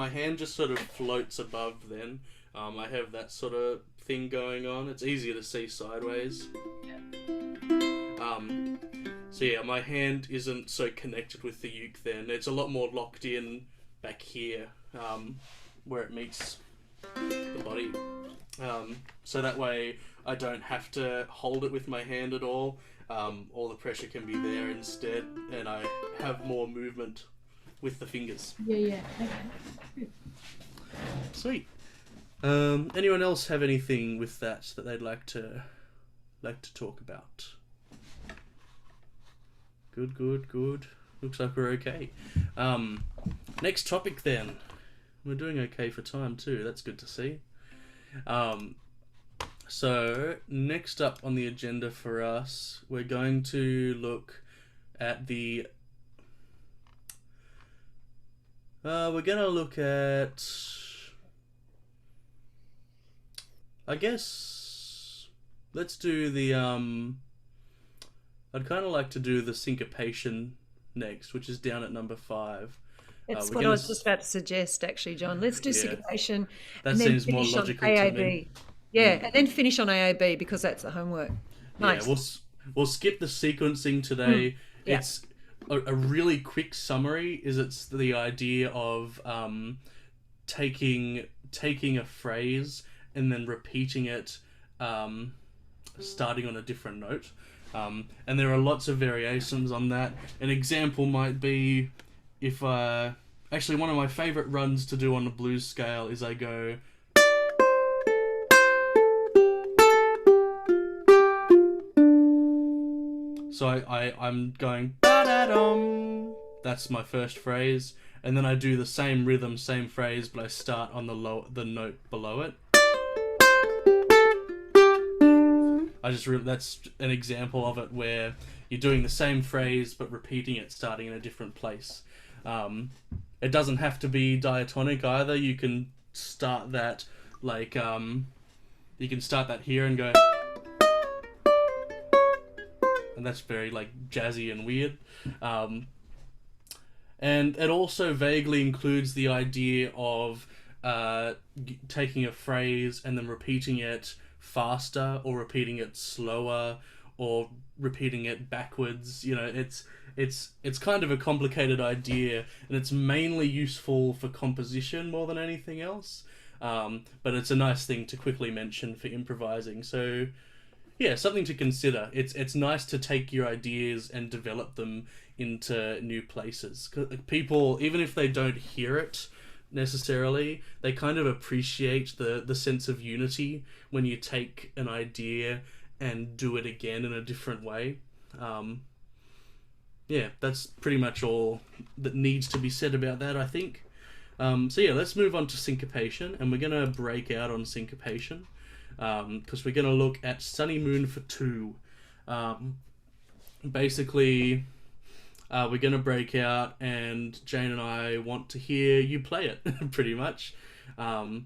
hand just sort of floats above then. I have that sort of thing going on. It's easier to see sideways. So yeah, my hand isn't so connected with the uke then. It's a lot more locked in back here, where it meets the body. So that way I don't have to hold it with my hand at all. All the pressure can be there instead, and I have more movement with the fingers. Yeah. Okay. Sweet. Anyone else have anything with that they'd like to talk about? Good. Looks like we're okay. Next topic then. We're doing okay for time too. That's good to see. So next up on the agenda for us, we're going to look at the. We're gonna look at. I guess. Let's do the I'd kind of like to do the syncopation next, which is down at number 5. That's what I was just about to suggest, actually, John. Let's do syncopation. That and then seems more finish logical on to AAB. me. Yeah, and then finish on AAB because that's the homework. Nice. Yeah, we'll skip the sequencing today. Yeah. It's a really quick summary. It's the idea of taking a phrase and then repeating it, starting on a different note. And there are lots of variations on that. An example might be if actually one of my favorite runs to do on the blues scale is I go. So I'm going ba-da-dum. That's my first phrase, and then I do the same rhythm, same phrase, but I start on the note below it. That's an example of it where you're doing the same phrase but repeating it, starting in a different place. It doesn't have to be diatonic either. You can start that here and go, and and that's very like jazzy and weird. And it also vaguely includes the idea of taking a phrase and then repeating it faster, or repeating it slower, or repeating it backwards. You know, it's kind of a complicated idea, and it's mainly useful for composition more than anything else. But it's a nice thing to quickly mention for improvising. So yeah, something to consider. It's nice to take your ideas and develop them into new places. 'Cause people, even if they don't hear it necessarily, they kind of appreciate the sense of unity when you take an idea and do it again in a different way. Yeah, that's pretty much all that needs to be said about that, I think. So yeah, let's move on to syncopation, and we're going to break out on syncopation, because we're going to look at Sunny Moon for 2. Basically, we're going to break out, and Jane and I want to hear you play it, pretty much. The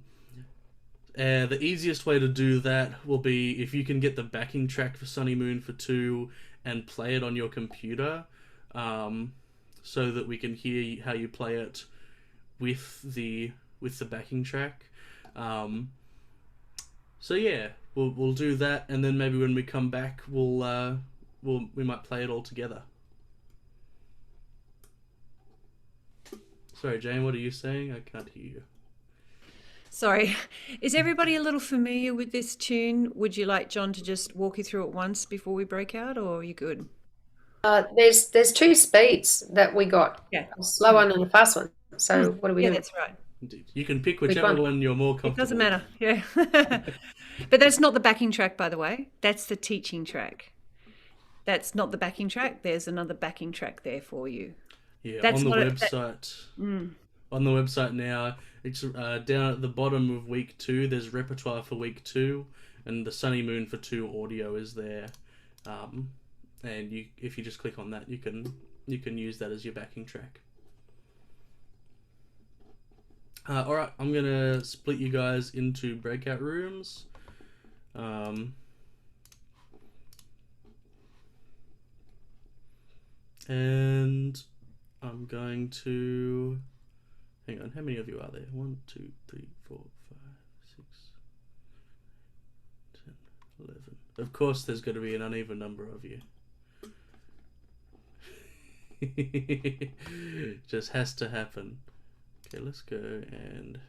easiest way to do that will be if you can get the backing track for Sunny Moon for 2 and play it on your computer, so that we can hear how you play it with the backing track. So yeah, we'll do that, and then maybe when we come back, we might play it all together. Sorry, Jane, what are you saying? I can't hear you. Sorry. Is everybody a little familiar with this tune? Would you like John to just walk you through it once before we break out, or are you good? There's 2 speeds that we got. Yeah. A slow one and a fast one. So what do we do? Yeah, that's right. Indeed. You can pick whichever one you're more comfortable It doesn't matter, yeah. But that's not the backing track, by the way. That's the teaching track. That's not the backing track. There's another backing track there for you. Yeah, That's on the not website. On the website now, it's down at the bottom of week 2. There's repertoire for week 2, and the Sunny Moon for 2 audio is there. And if you just click on that, you can use that as your backing track. All right, I'm gonna split you guys into breakout rooms. And I'm going to hang on. How many of you are there? 1, 2, 3, 4, 5, 6, 10, 11. Of course, there's going to be an uneven number of you. Just has to happen. Okay, let's go and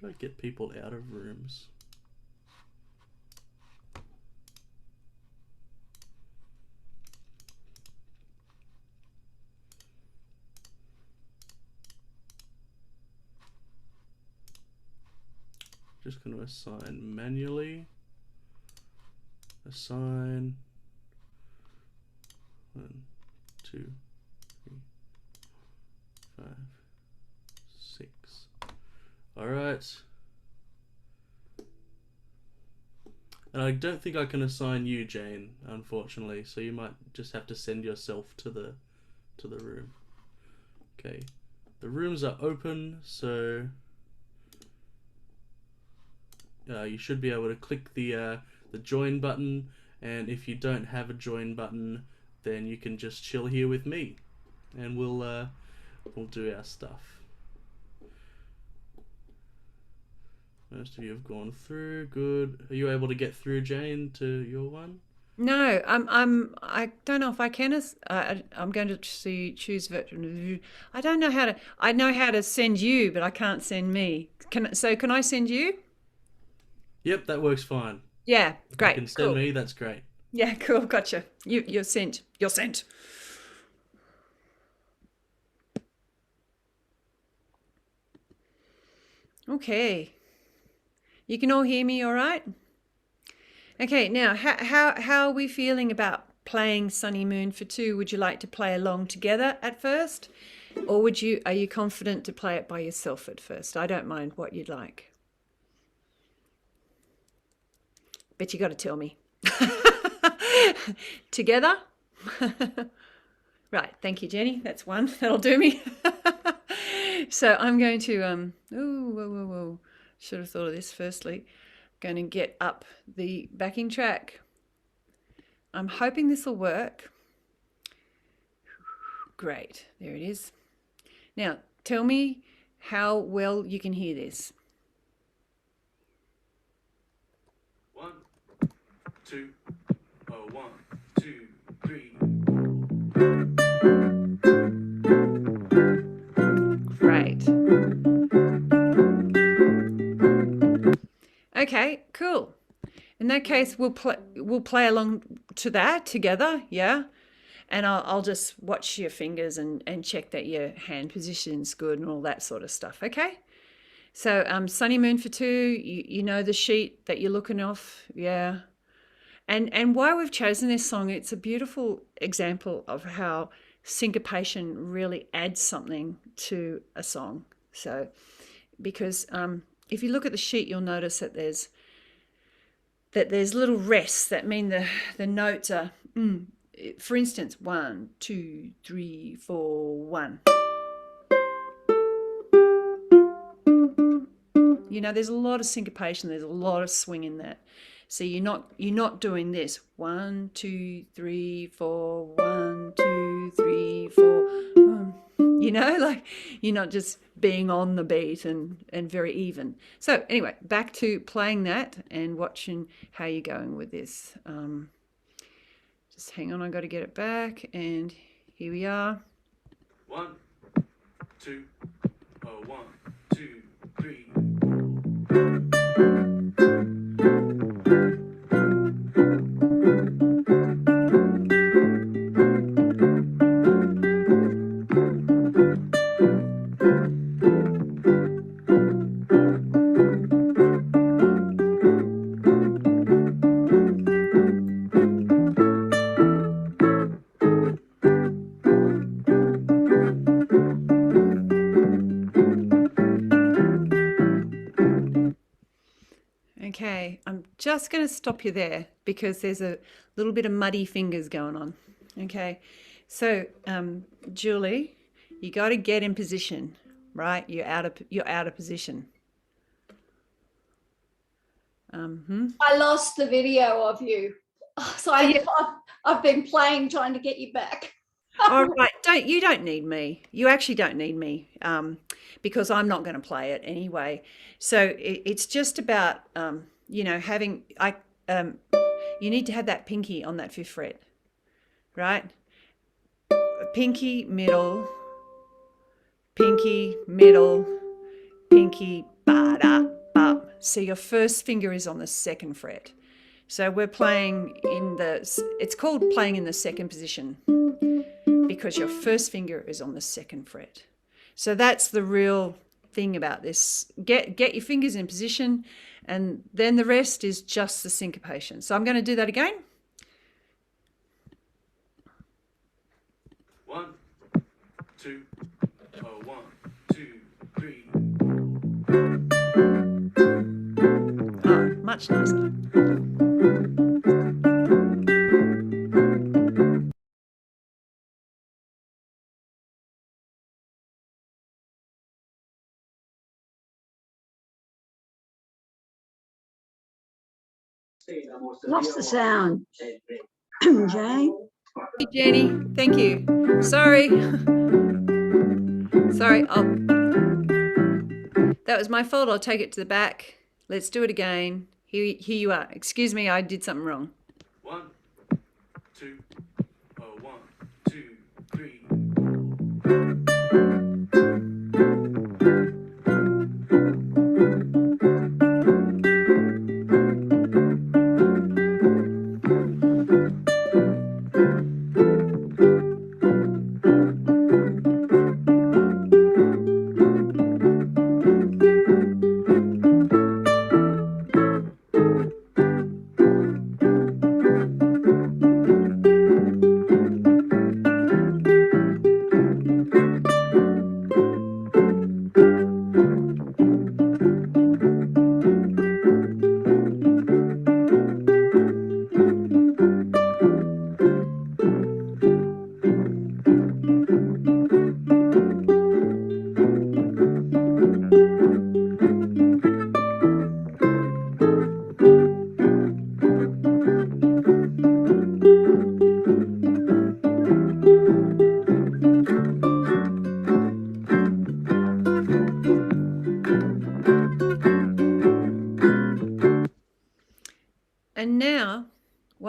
how do I get people out of rooms? Just going to assign manually. Assign 1, 2, 3, 5, 6. All right. And I don't think I can assign you, Jane, unfortunately. So you might just have to send yourself to the room. Okay. The rooms are open, so you should be able to click the join button, and if you don't have a join button, then you can just chill here with me, and we'll do our stuff. Most of you have gone through. Good. Are you able to get through, Jane, to your one? No, I don't know if I can. I'm going to choose virtual. I don't know how to. I know how to send you, but I can't send me. Can I send you? Yep, that works fine. Yeah, great. If you can send me, that's great. Yeah, cool. Gotcha. You're sent. You're sent. Okay. You can all hear me all right? Okay, now how are we feeling about playing Sunny Moon for 2? Would you like to play along together at first? Or are you confident to play it by yourself at first? I don't mind what you'd like. But you got to tell me. Together? Right, thank you, Jenny. That's one. That'll do me. So I'm going to, whoa. Should have thought of this firstly. Going to get up the backing track. I'm hoping this will work. Great, there it is. Now, tell me how well you can hear this. 1, 2, 1, 2, 3. Great. Okay, cool. In that case, we'll play along to that together, yeah? And I'll just watch your fingers and check that your hand position's good and all that sort of stuff, okay? So Sunny Moon for 2, you know the sheet that you're looking off, yeah? And why we've chosen this song, it's a beautiful example of how syncopation really adds something to a song. So, because if you look at the sheet, you'll notice that there's little rests that mean the notes are, for instance, 1, 2, 3, 4, 1. You know, there's a lot of syncopation, there's a lot of swing in that. So you're not doing this 1, 2, 3, 4, 1, 2, 3, 4. You know, like you're not just being on the beat and very even. So anyway, back to playing that and watching how you're going with this. Just hang on, I got to get it back, and here we are. 1, 2, 1, 2, 3. Okay, I'm just going to stop you there because there's a little bit of muddy fingers going on. Okay, so Julie, you got to get in position, right? You're out of position. I lost the video of you, so I've been playing trying to get you back. All right, you don't need me. You actually don't need me because I'm not going to play it anyway. So it's just about you know, you need to have that pinky on that 5th fret, right? Pinky, middle, pinky, middle, pinky, ba da ba. So your first finger is on the 2nd fret. So we're playing it's called playing in the 2nd position, because your first finger is on the 2nd fret. So that's the real thing about this. Get your fingers in position, and then the rest is just the syncopation. So I'm going to do that again. 1, 2, 1, 2, 3. Oh, much nicer. Lost the sound. Jane? Hey, Jenny, thank you. Sorry. Sorry, that was my fault. I'll take it to the back. Let's do it again. Here you are. Excuse me, I did something wrong. 1, 2, 1, 2, 3.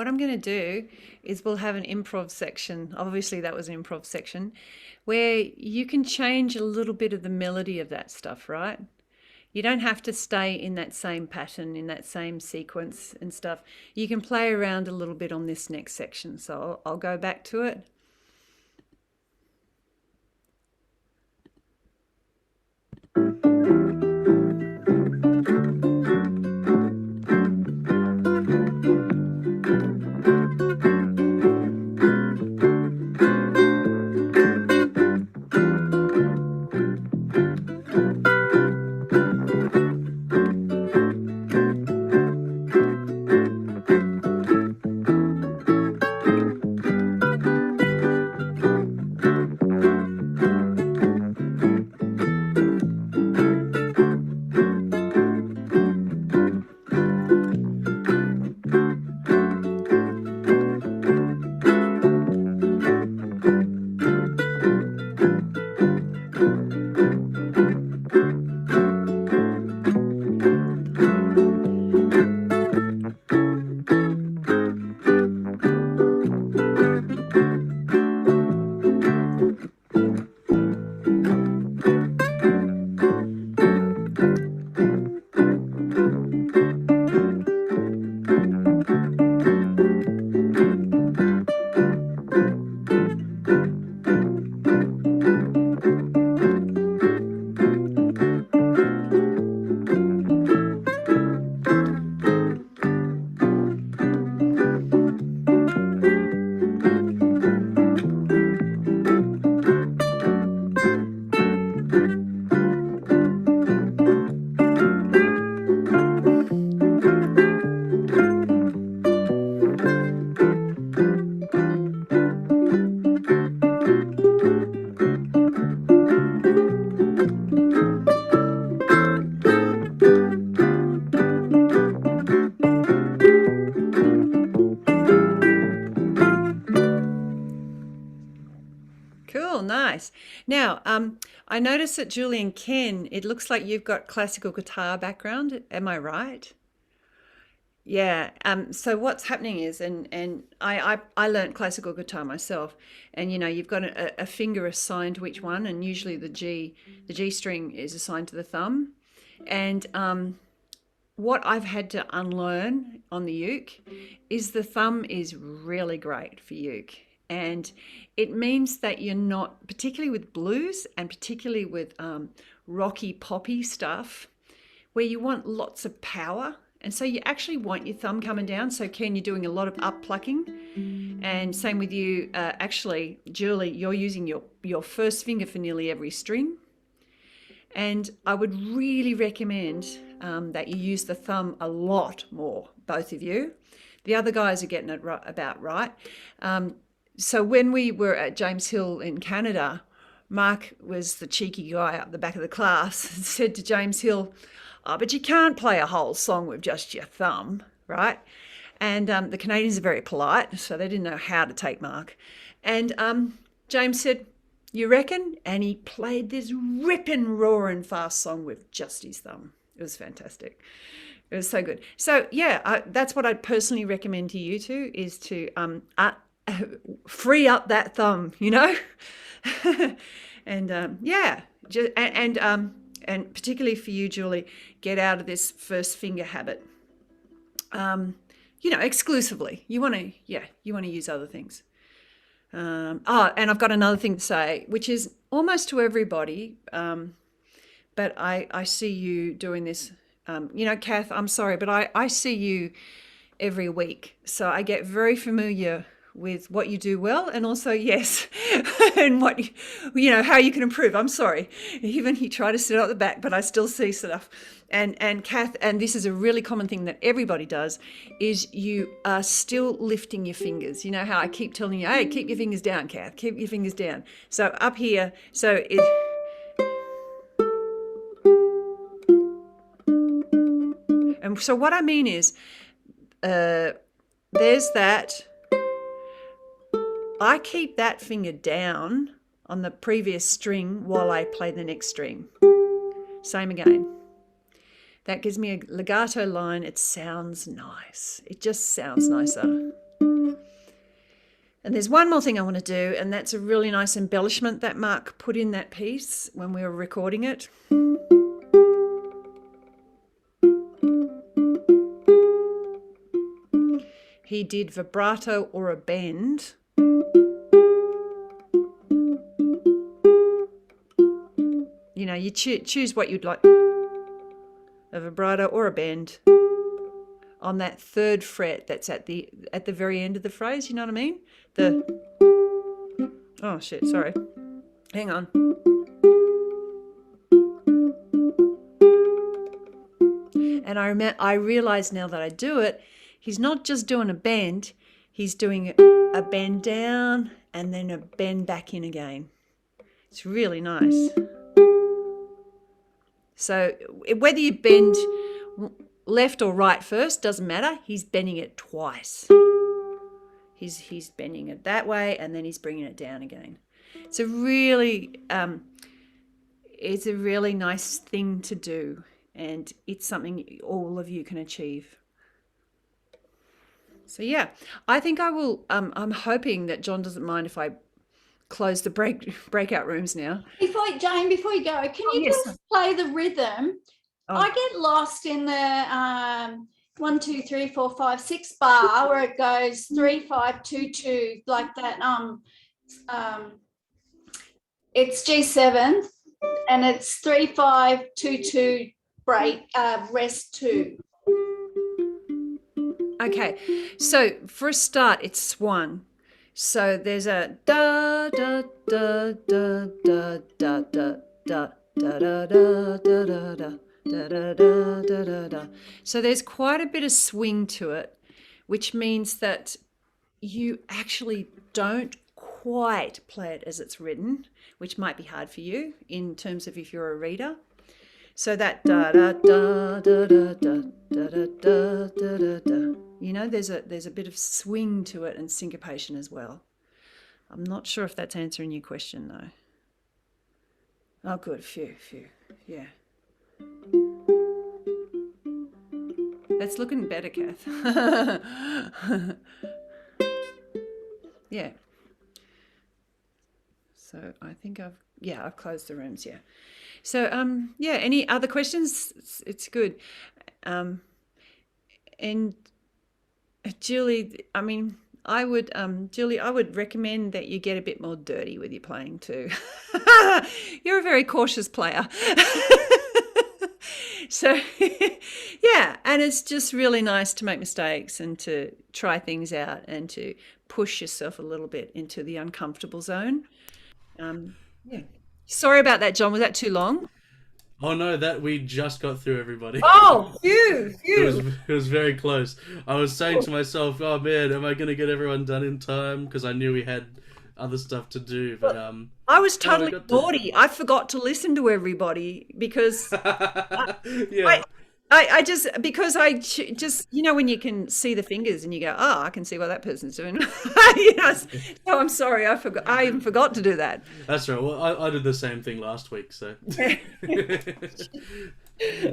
what I'm going to do is we'll have an improv section. Obviously, that was an improv section where you can change a little bit of the melody of that stuff, right? You don't have to stay in that same pattern, in that same sequence and stuff. You can play around a little bit on this next section. So I'll go back to it. Cool, nice. Now, I noticed that Julie and Ken, it looks like you've got classical guitar background. Am I right? Yeah. So what's happening is, and I learnt classical guitar myself, and you've got a finger assigned to each one, and usually the G string is assigned to the thumb, and what I've had to unlearn on the uke is the thumb is really great for uke. And it means that you're not, particularly with blues and particularly with rocky poppy stuff, where you want lots of power. And so you actually want your thumb coming down. So Ken, you're doing a lot of up plucking. And same with you, actually, Julie, you're using your first finger for nearly every string. And I would really recommend that you use the thumb a lot more, both of you. The other guys are getting it about right. So when we were at James Hill in Canada, Mark was the cheeky guy up the back of the class and said to James Hill, "Oh, but you can't play a whole song with just your thumb," right? And the Canadians are very polite, so they didn't know how to take Mark. And James said, "You reckon?" And he played this ripping, roaring fast song with just his thumb. It was fantastic. It was so good. So yeah, that's what I'd personally recommend to you two, is to free up that thumb, and yeah, and particularly for you, Julie, get out of this first finger habit. Exclusively. You want to use other things. And I've got another thing to say, which is almost to everybody, but I see you doing this. Kath, I'm sorry, but I see you every week, so I get very familiar with what you do well, and also, yes, and what how you can improve. I'm sorry, even you try to sit at the back, but I still see stuff. And Kath, and this is a really common thing that everybody does, is you are still lifting your fingers. You know how I keep telling you, hey, keep your fingers down, Kath, keep your fingers down. So up here, and so what I mean is, there's that. I keep that finger down on the previous string while I play the next string. Same again. That gives me a legato line. It sounds nice. It just sounds nicer. And there's one more thing I want to do, and that's a really nice embellishment that Mark put in that piece when we were recording it. He did vibrato or a bend. You know, you choose what you'd like, a vibrato or a bend on that third fret that's at the very end of the phrase, you know what I mean? Oh shit, sorry. Hang on. And I realize now that I do it, he's not just doing a bend, he's doing a bend down and then a bend back in again. It's really nice. So whether you bend left or right first, doesn't matter. He's bending it twice. He's bending it that way and then he's bringing it down again. It's a really nice thing to do, and it's something all of you can achieve. So yeah, I think I will. I'm hoping that John doesn't mind if I close the breakout rooms now. Before you go, can you just play the rhythm? Oh. I get lost in the 1, 2, 3, 4, 5, 6 bar where it goes 3, 5, 2, 2 like that. It's G7 and it's 3, 5, 2, 2 break rest 2. Okay, so for a start, it's swan. So there's a da da da da da da da da da da da da da da da da da da. So there's quite a bit of swing to it, which means that you actually don't quite play it as it's written, which might be hard for you in terms of if you're a reader. So that da da da da da da da da da da da. You know, there's a bit of swing to it and syncopation as well. I'm not sure if that's answering your question though. Oh, good. Phew. Yeah. That's looking better, Kath. Yeah. So I think I've closed the rooms, yeah. So, yeah, any other questions? It's good. And Julie, I mean, Julie, I would recommend that you get a bit more dirty with your playing too. You're a very cautious player. So, yeah, and it's just really nice to make mistakes and to try things out and to push yourself a little bit into the uncomfortable zone. Yeah. Sorry about that, John. Was that too long? Oh no, that we just got through, everybody. Oh, phew. It was very close. I was saying to myself, oh man, am I going to get everyone done in time? Because I knew we had other stuff to do. But I was totally naughty. I forgot to listen to everybody because yeah. I just you know when you can see the fingers and you go, oh, I can see what that person's doing. You know, so I'm sorry, I even forgot to do that. That's right. Well, I did the same thing last week, so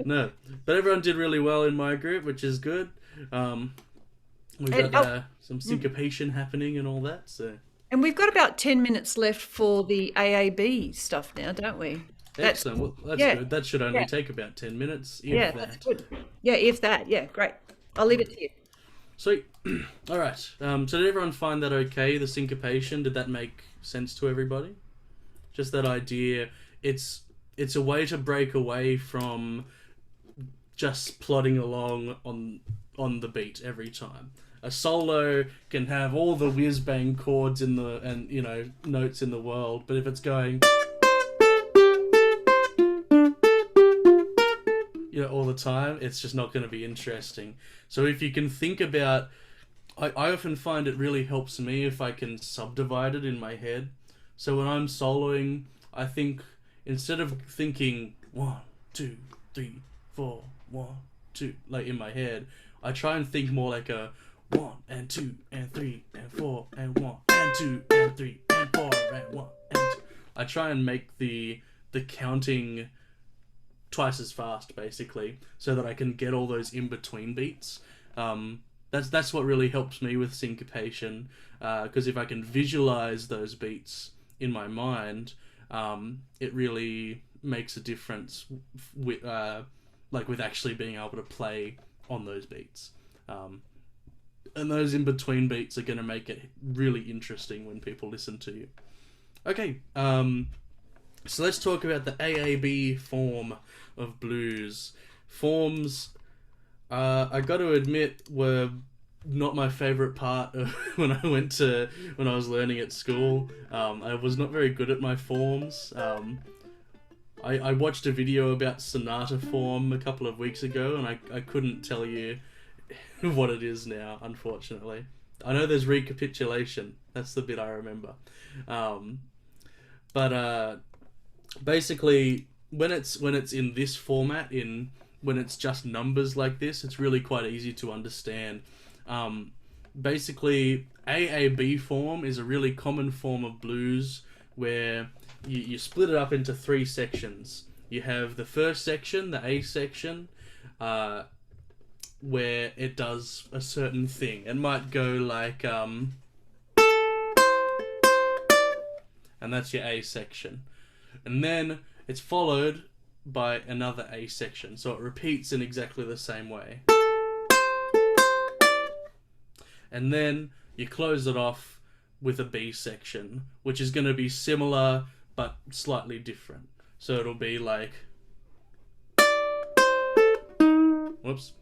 no. But everyone did really well in my group, which is good. We've got some syncopation happening and all that. So. And we've got about 10 minutes left for the AAB stuff now, don't we? Excellent. Well, that's good. That should only take about 10 minutes, if that. That's good. Yeah, if that. Yeah, great. I'll leave it to you. Sweet. All right. So did everyone find that okay, the syncopation? Did that make sense to everybody? Just that idea. It's a way to break away from just plodding along on the beat every time. A solo can have all the whiz bang chords and you know, notes in the world, but if it's going, you know, all the time, it's just not going to be interesting. So if you can think about, I often find it really helps me if I can subdivide it in my head. So when I'm soloing, I think, instead of thinking 1, 2, 3, 4, 1, 2, like in my head, I try and think more like a 1 and 2 and 3 and 4 and 1 and 2 and 3 and 4 and 1 and 2. I try and make the counting twice as fast, basically, so that I can get all those in-between beats. That's what really helps me with syncopation, because if I can visualize those beats in my mind, it really makes a difference with with actually being able to play on those beats. And those in between beats are going to make it really interesting when people listen to you. Okay, so let's talk about the AAB form of blues. Forms, I got to admit, were not my favorite part of when I was learning at school. I was not very good at my forms. I watched a video about sonata form a couple of weeks ago, and I couldn't tell you what it is now, unfortunately. I know there's recapitulation. That's the bit I remember. But basically, when it's in this format, when it's just numbers like this, it's really quite easy to understand. Basically, AAB form is a really common form of blues where you split it up into 3 sections. You have the first section, the A section, where it does a certain thing. It might go like, and that's your A section. And then it's followed by another A section, so it repeats in exactly the same way. And then you close it off with a B section, which is going to be similar but slightly different. So it'll be like, whoops,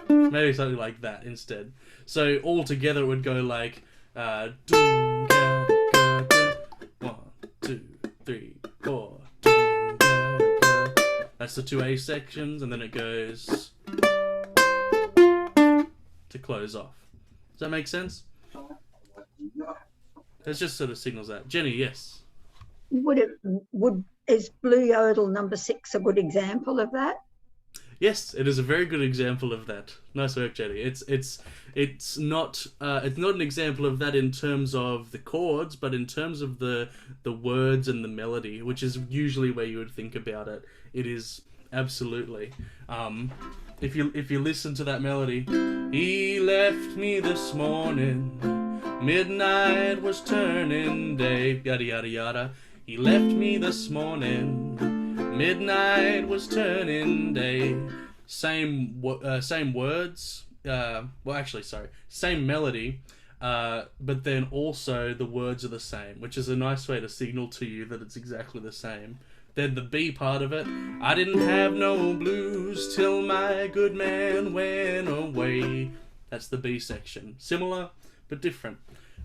maybe something like that instead. So all together it would go like, 1, 2, 3, 4. That's the 2 A sections, and then it goes to close off. Does that make sense? It just sort of signals that. Jenny, yes. Is Blue Yodel number 6 a good example of that? Yes, it is a very good example of that. Nice work, Jenny. It's not an example of that in terms of the chords, but in terms of the words and the melody, which is usually where you would think about it. It is absolutely. If you listen to that melody, he left me this morning, midnight was turning day, yada yada yada. He left me this morning, midnight was turning day. Same words. Same melody. But then also the words are the same, which is a nice way to signal to you that it's exactly the same. Then the B part of it. I didn't have no blues till my good man went away. That's the B section. Similar, but different.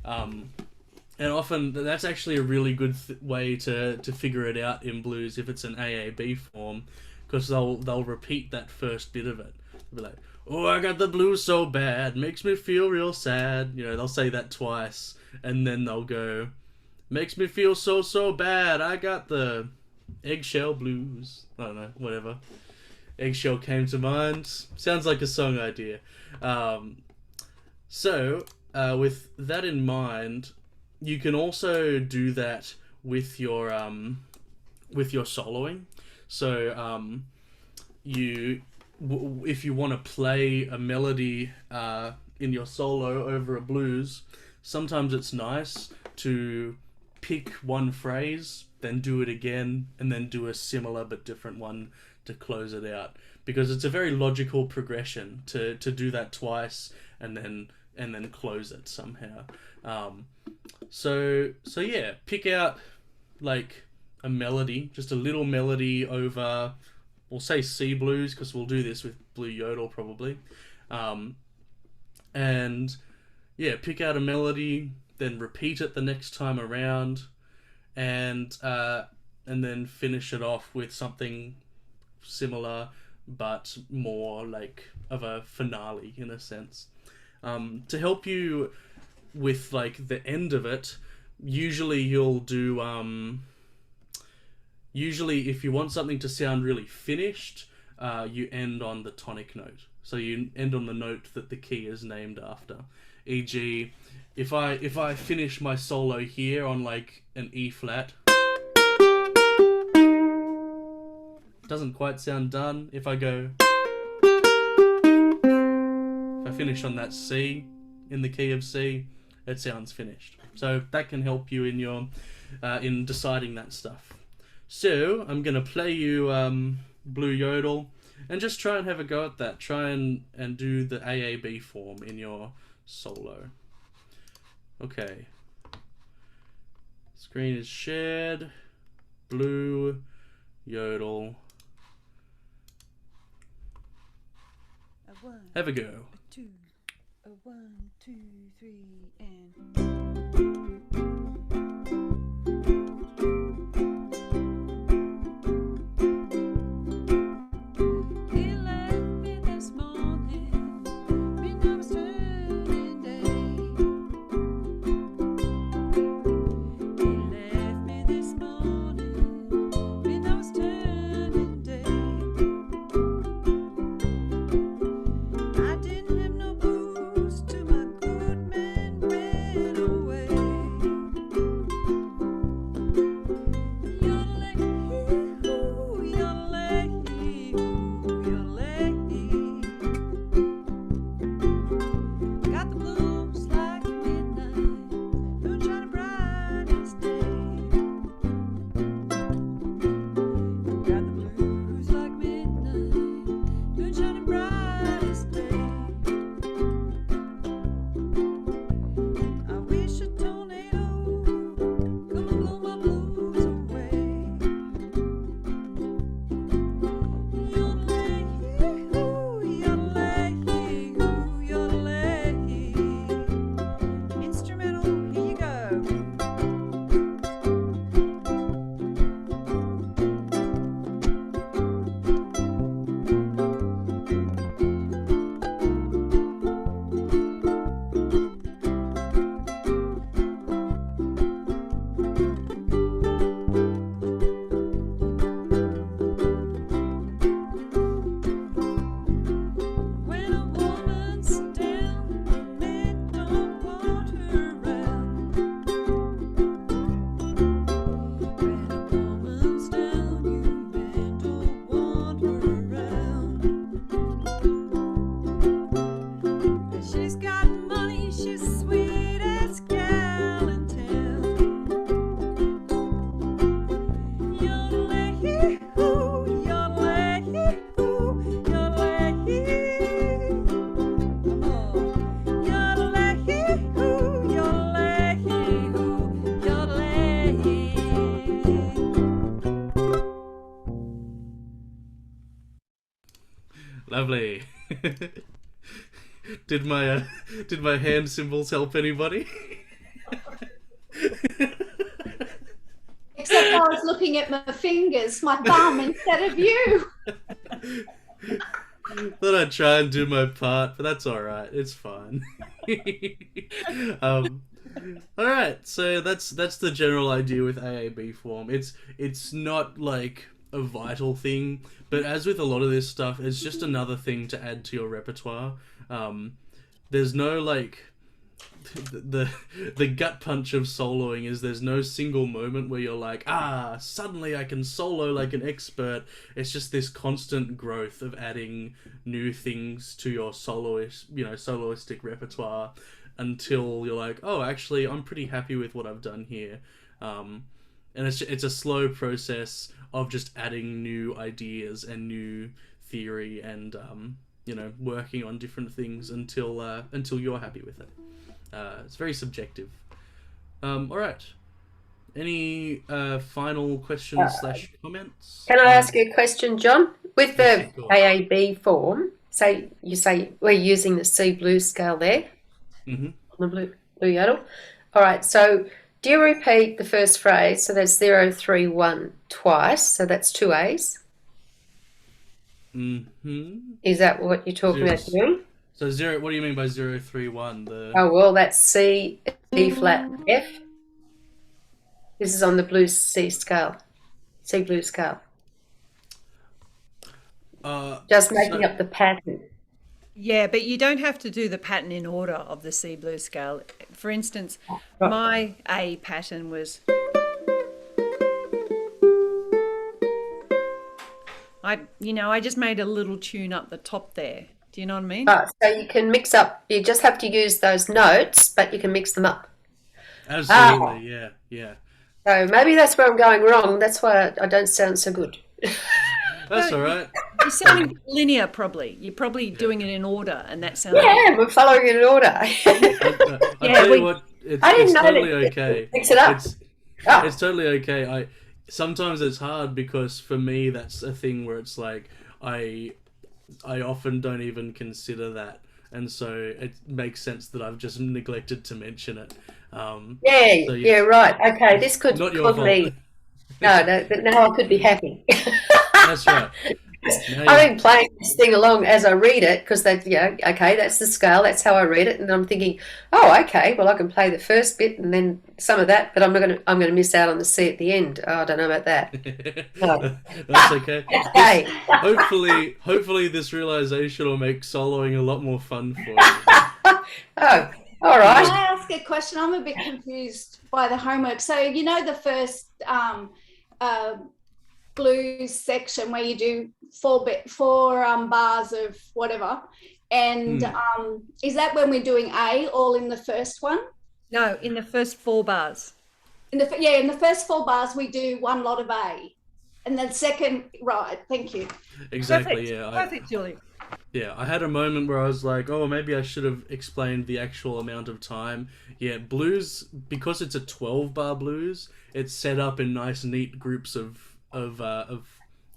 And often that's actually a really good way to figure it out in blues if it's an AAB form, because they'll repeat that first bit of it. They'll be like, oh, I got the blues so bad, makes me feel real sad. You know, they'll say that twice, and then they'll go, makes me feel so bad, I got the eggshell blues. I don't know, whatever. Eggshell came to mind. Sounds like a song idea. So, with that in mind, you can also do that with your soloing. So if you want to play a melody in your solo over a blues, sometimes it's nice to pick one phrase, then do it again, and then do a similar but different one to close it out, because it's a very logical progression to do that twice and then close it somehow. So yeah, pick out like a melody, just a little melody over, we'll say C blues, because we'll do this with Blue Yodel probably. And yeah, pick out a melody, then repeat it the next time around, and then finish it off with something similar but more like of a finale in a sense. To help you with like the end of it, usually you'll do usually if you want something to sound really finished, you end on the tonic note. So you end on the note that the key is named after. E.g., if I finish my solo here on like an E flat, doesn't quite sound done. If I I finish on that C in the key of C, it sounds finished. So that can help you in your in deciding that stuff. So I'm gonna play you Blue Yodel, and just try and have a go at that. Try and do the AAB form in your solo. Okay. Screen is shared. Blue Yodel. Have a go. A 2, a 1, 2, 3, and. Lovely. Did my hand symbols help anybody? Except I was looking at my fingers, my thumb instead of you. Thought I'd try and do my part, but that's all right. It's fine. All right, so that's the general idea with AAB form. It's not like a vital thing, but as with a lot of this stuff, it's just another thing to add to your repertoire. There's no like the gut punch of soloing is there's no single moment where you're like, suddenly I can solo like an expert. It's just this constant growth of adding new things to your soloistic repertoire until you're like, oh, actually I'm pretty happy with what I've done here. And it's a slow process of just adding new ideas and new theory and working on different things until you're happy with it. It's very subjective. All right. Any final questions / comments? Can I ask you a question, John? With the AAB form, you say we're using the C blues scale there, on the blue yodel. All right, so do you repeat the first phrase? So that's 0, 3, 1 twice, so that's 2 A's. Is that what you're talking about doing? So 0, what do you mean by 0, 3, 1? Oh, well, that's C, E flat, F. This is on the blues C scale, C blues scale. Just making up the pattern. Yeah, but you don't have to do the pattern in order of the C blues scale. For instance, my A pattern was... I just made a little tune up the top there. Do you know what I mean? So you can mix up. You just have to use those notes, but you can mix them up. Absolutely, yeah. So maybe that's where I'm going wrong. That's why I don't sound so good. That's all right. You're sounding linear, probably. You're probably doing it in order, and that sounds. Yeah, we're following it in order. I tell you what, it's totally okay. Mix it up. It's totally okay. Sometimes it's hard because for me that's a thing where it's like I often don't even consider that, and so it makes sense that I've just neglected to mention it. Yeah, right. Okay, this could not your be. fault. No, but now I could be happy. That's right. I've been playing this thing along as I read it because okay, that's the scale, that's how I read it, and I'm thinking, oh, okay, well I can play the first bit and then some of that, but I'm gonna miss out on the C at the end. Oh, I don't know about that. That's okay. Okay. Hopefully this realization will make soloing a lot more fun for you. Oh, all right. Can I ask a question? I'm a bit confused by the homework. So you know the first blues section where you do four bars of whatever, and is that when we're doing A all in the first one? No, in the first 4 bars. In the first 4 bars we do one lot of A, and then second, right? Thank you. Exactly. Perfect. Yeah. Perfect, Julie. Yeah, I had a moment where I was like, oh, maybe I should have explained the actual amount of time. Yeah, blues, because it's a 12-bar blues, it's set up in nice, neat groups of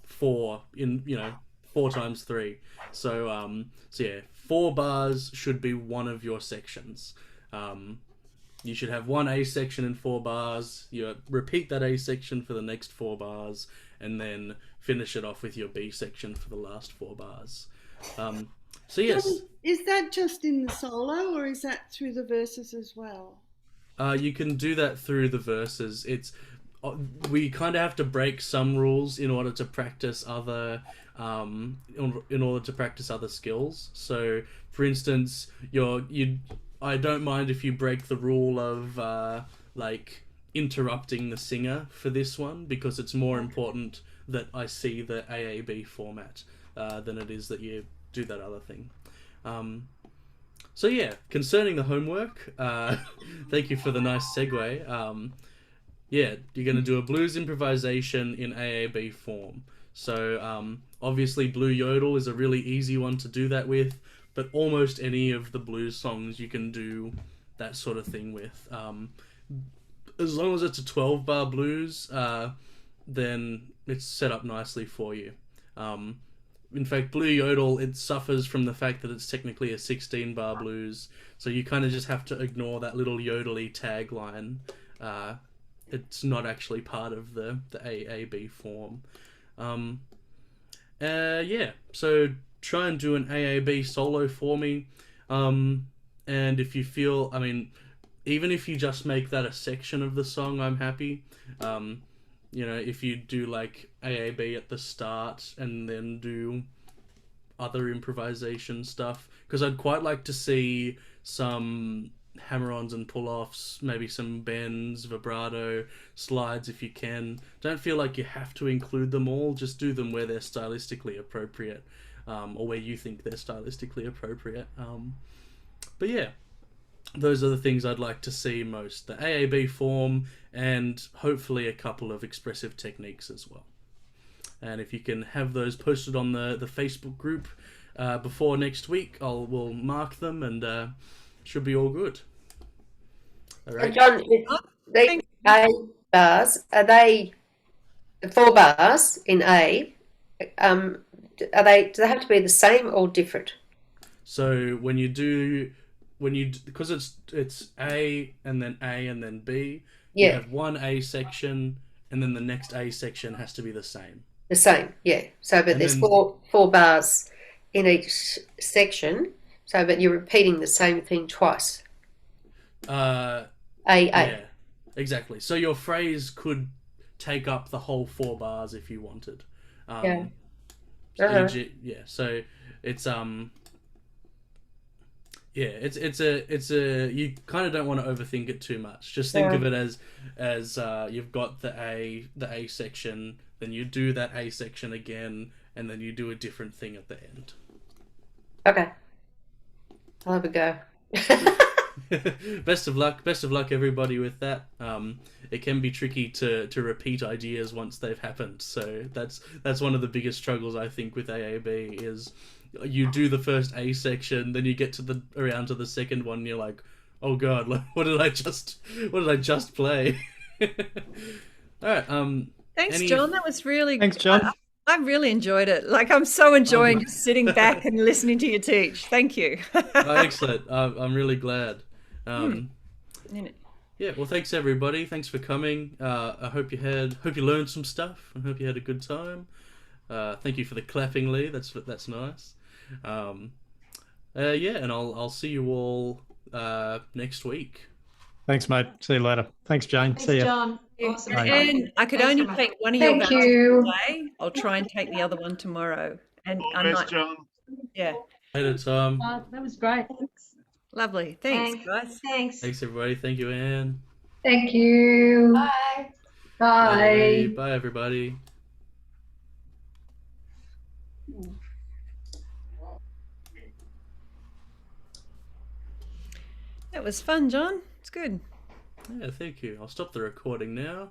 4 in 4 times 3. So yeah, 4 bars should be one of your sections. You should have one A section in 4 bars. You repeat that A section for the next 4 bars, and then finish it off with your B section for the last 4 bars. So yes. Is that just in the solo, or is that through the verses as well? You can do that through the verses. We kind of have to break some rules in order to practice other skills. So, for instance, I don't mind if you break the rule of interrupting the singer for this one, because it's more important that I see the AAB format than it is that you do that other thing. So yeah, concerning the homework, thank you for the nice segue. Yeah, you're going to do a blues improvisation in AAB form. So obviously Blue Yodel is a really easy one to do that with, but almost any of the blues songs you can do that sort of thing with. As long as it's a 12-bar blues, then it's set up nicely for you. In fact, Blue Yodel, it suffers from the fact that it's technically a 16-bar blues, so you kind of just have to ignore that little yodely tagline. It's not actually part of the AAB form. Yeah, so try and do an AAB solo for me. And if you feel, even if you just make that a section of the song, I'm happy. If you do like AAB at the start and then do other improvisation stuff, because I'd quite like to see some hammer-ons and pull-offs, maybe some bends, vibrato, slides if you can. Don't feel like you have to include them all, just do them where they're stylistically appropriate, or where you think they're stylistically appropriate. But yeah, those are the things I'd like to see most. The AAB form, and hopefully a couple of expressive techniques as well. And if you can have those posted on the Facebook group before next week, we'll mark them, and should be all good. All right. And John, these A bars, are they 4 bars in A? Do they have to be the same or different? So because it's A and then B, yeah. You have one A section, and then the next A section has to be the same. The same, yeah. So, but there's four bars in each section. So, but you're repeating the same thing twice. Yeah, exactly. So your phrase could take up the whole 4 bars if you wanted. Yeah. Yeah. So it's yeah, it's a you kind of don't want to overthink it too much. Just think of it as you've got the A section, then you do that A section again, and then you do a different thing at the end. Okay. I'll have a go. Best of luck, everybody, with that. It can be tricky to repeat ideas once they've happened. So that's one of the biggest struggles, I think, with AAB is you do the first A section, then you get to around to the second one, and you're like, oh god, what did I just play? All right. Thanks, John. That was really. Thanks, John. I really enjoyed it. Like, I'm so enjoying just sitting back and listening to you teach. Thank you. Excellent. I'm really glad. Yeah. Well, thanks everybody. Thanks for coming. I hope you learned some stuff. I hope you had a good time. Thank you for the clapping, Lee. That's nice. Yeah, and I'll see you all next week. Thanks, mate. See you later. Thanks, Jane. Thanks, See you. John. Awesome. And I could only take one of your vouchers today. I'll try and take the other one tomorrow. And I might, John. yeah. Later, Tom. That was great. Lovely. Thanks, guys. Thanks. Thanks, everybody. Thank you, Anne. Thank you. Bye. Bye. Bye, everybody. That was fun, John. It's good. Yeah, thank you. I'll stop the recording now.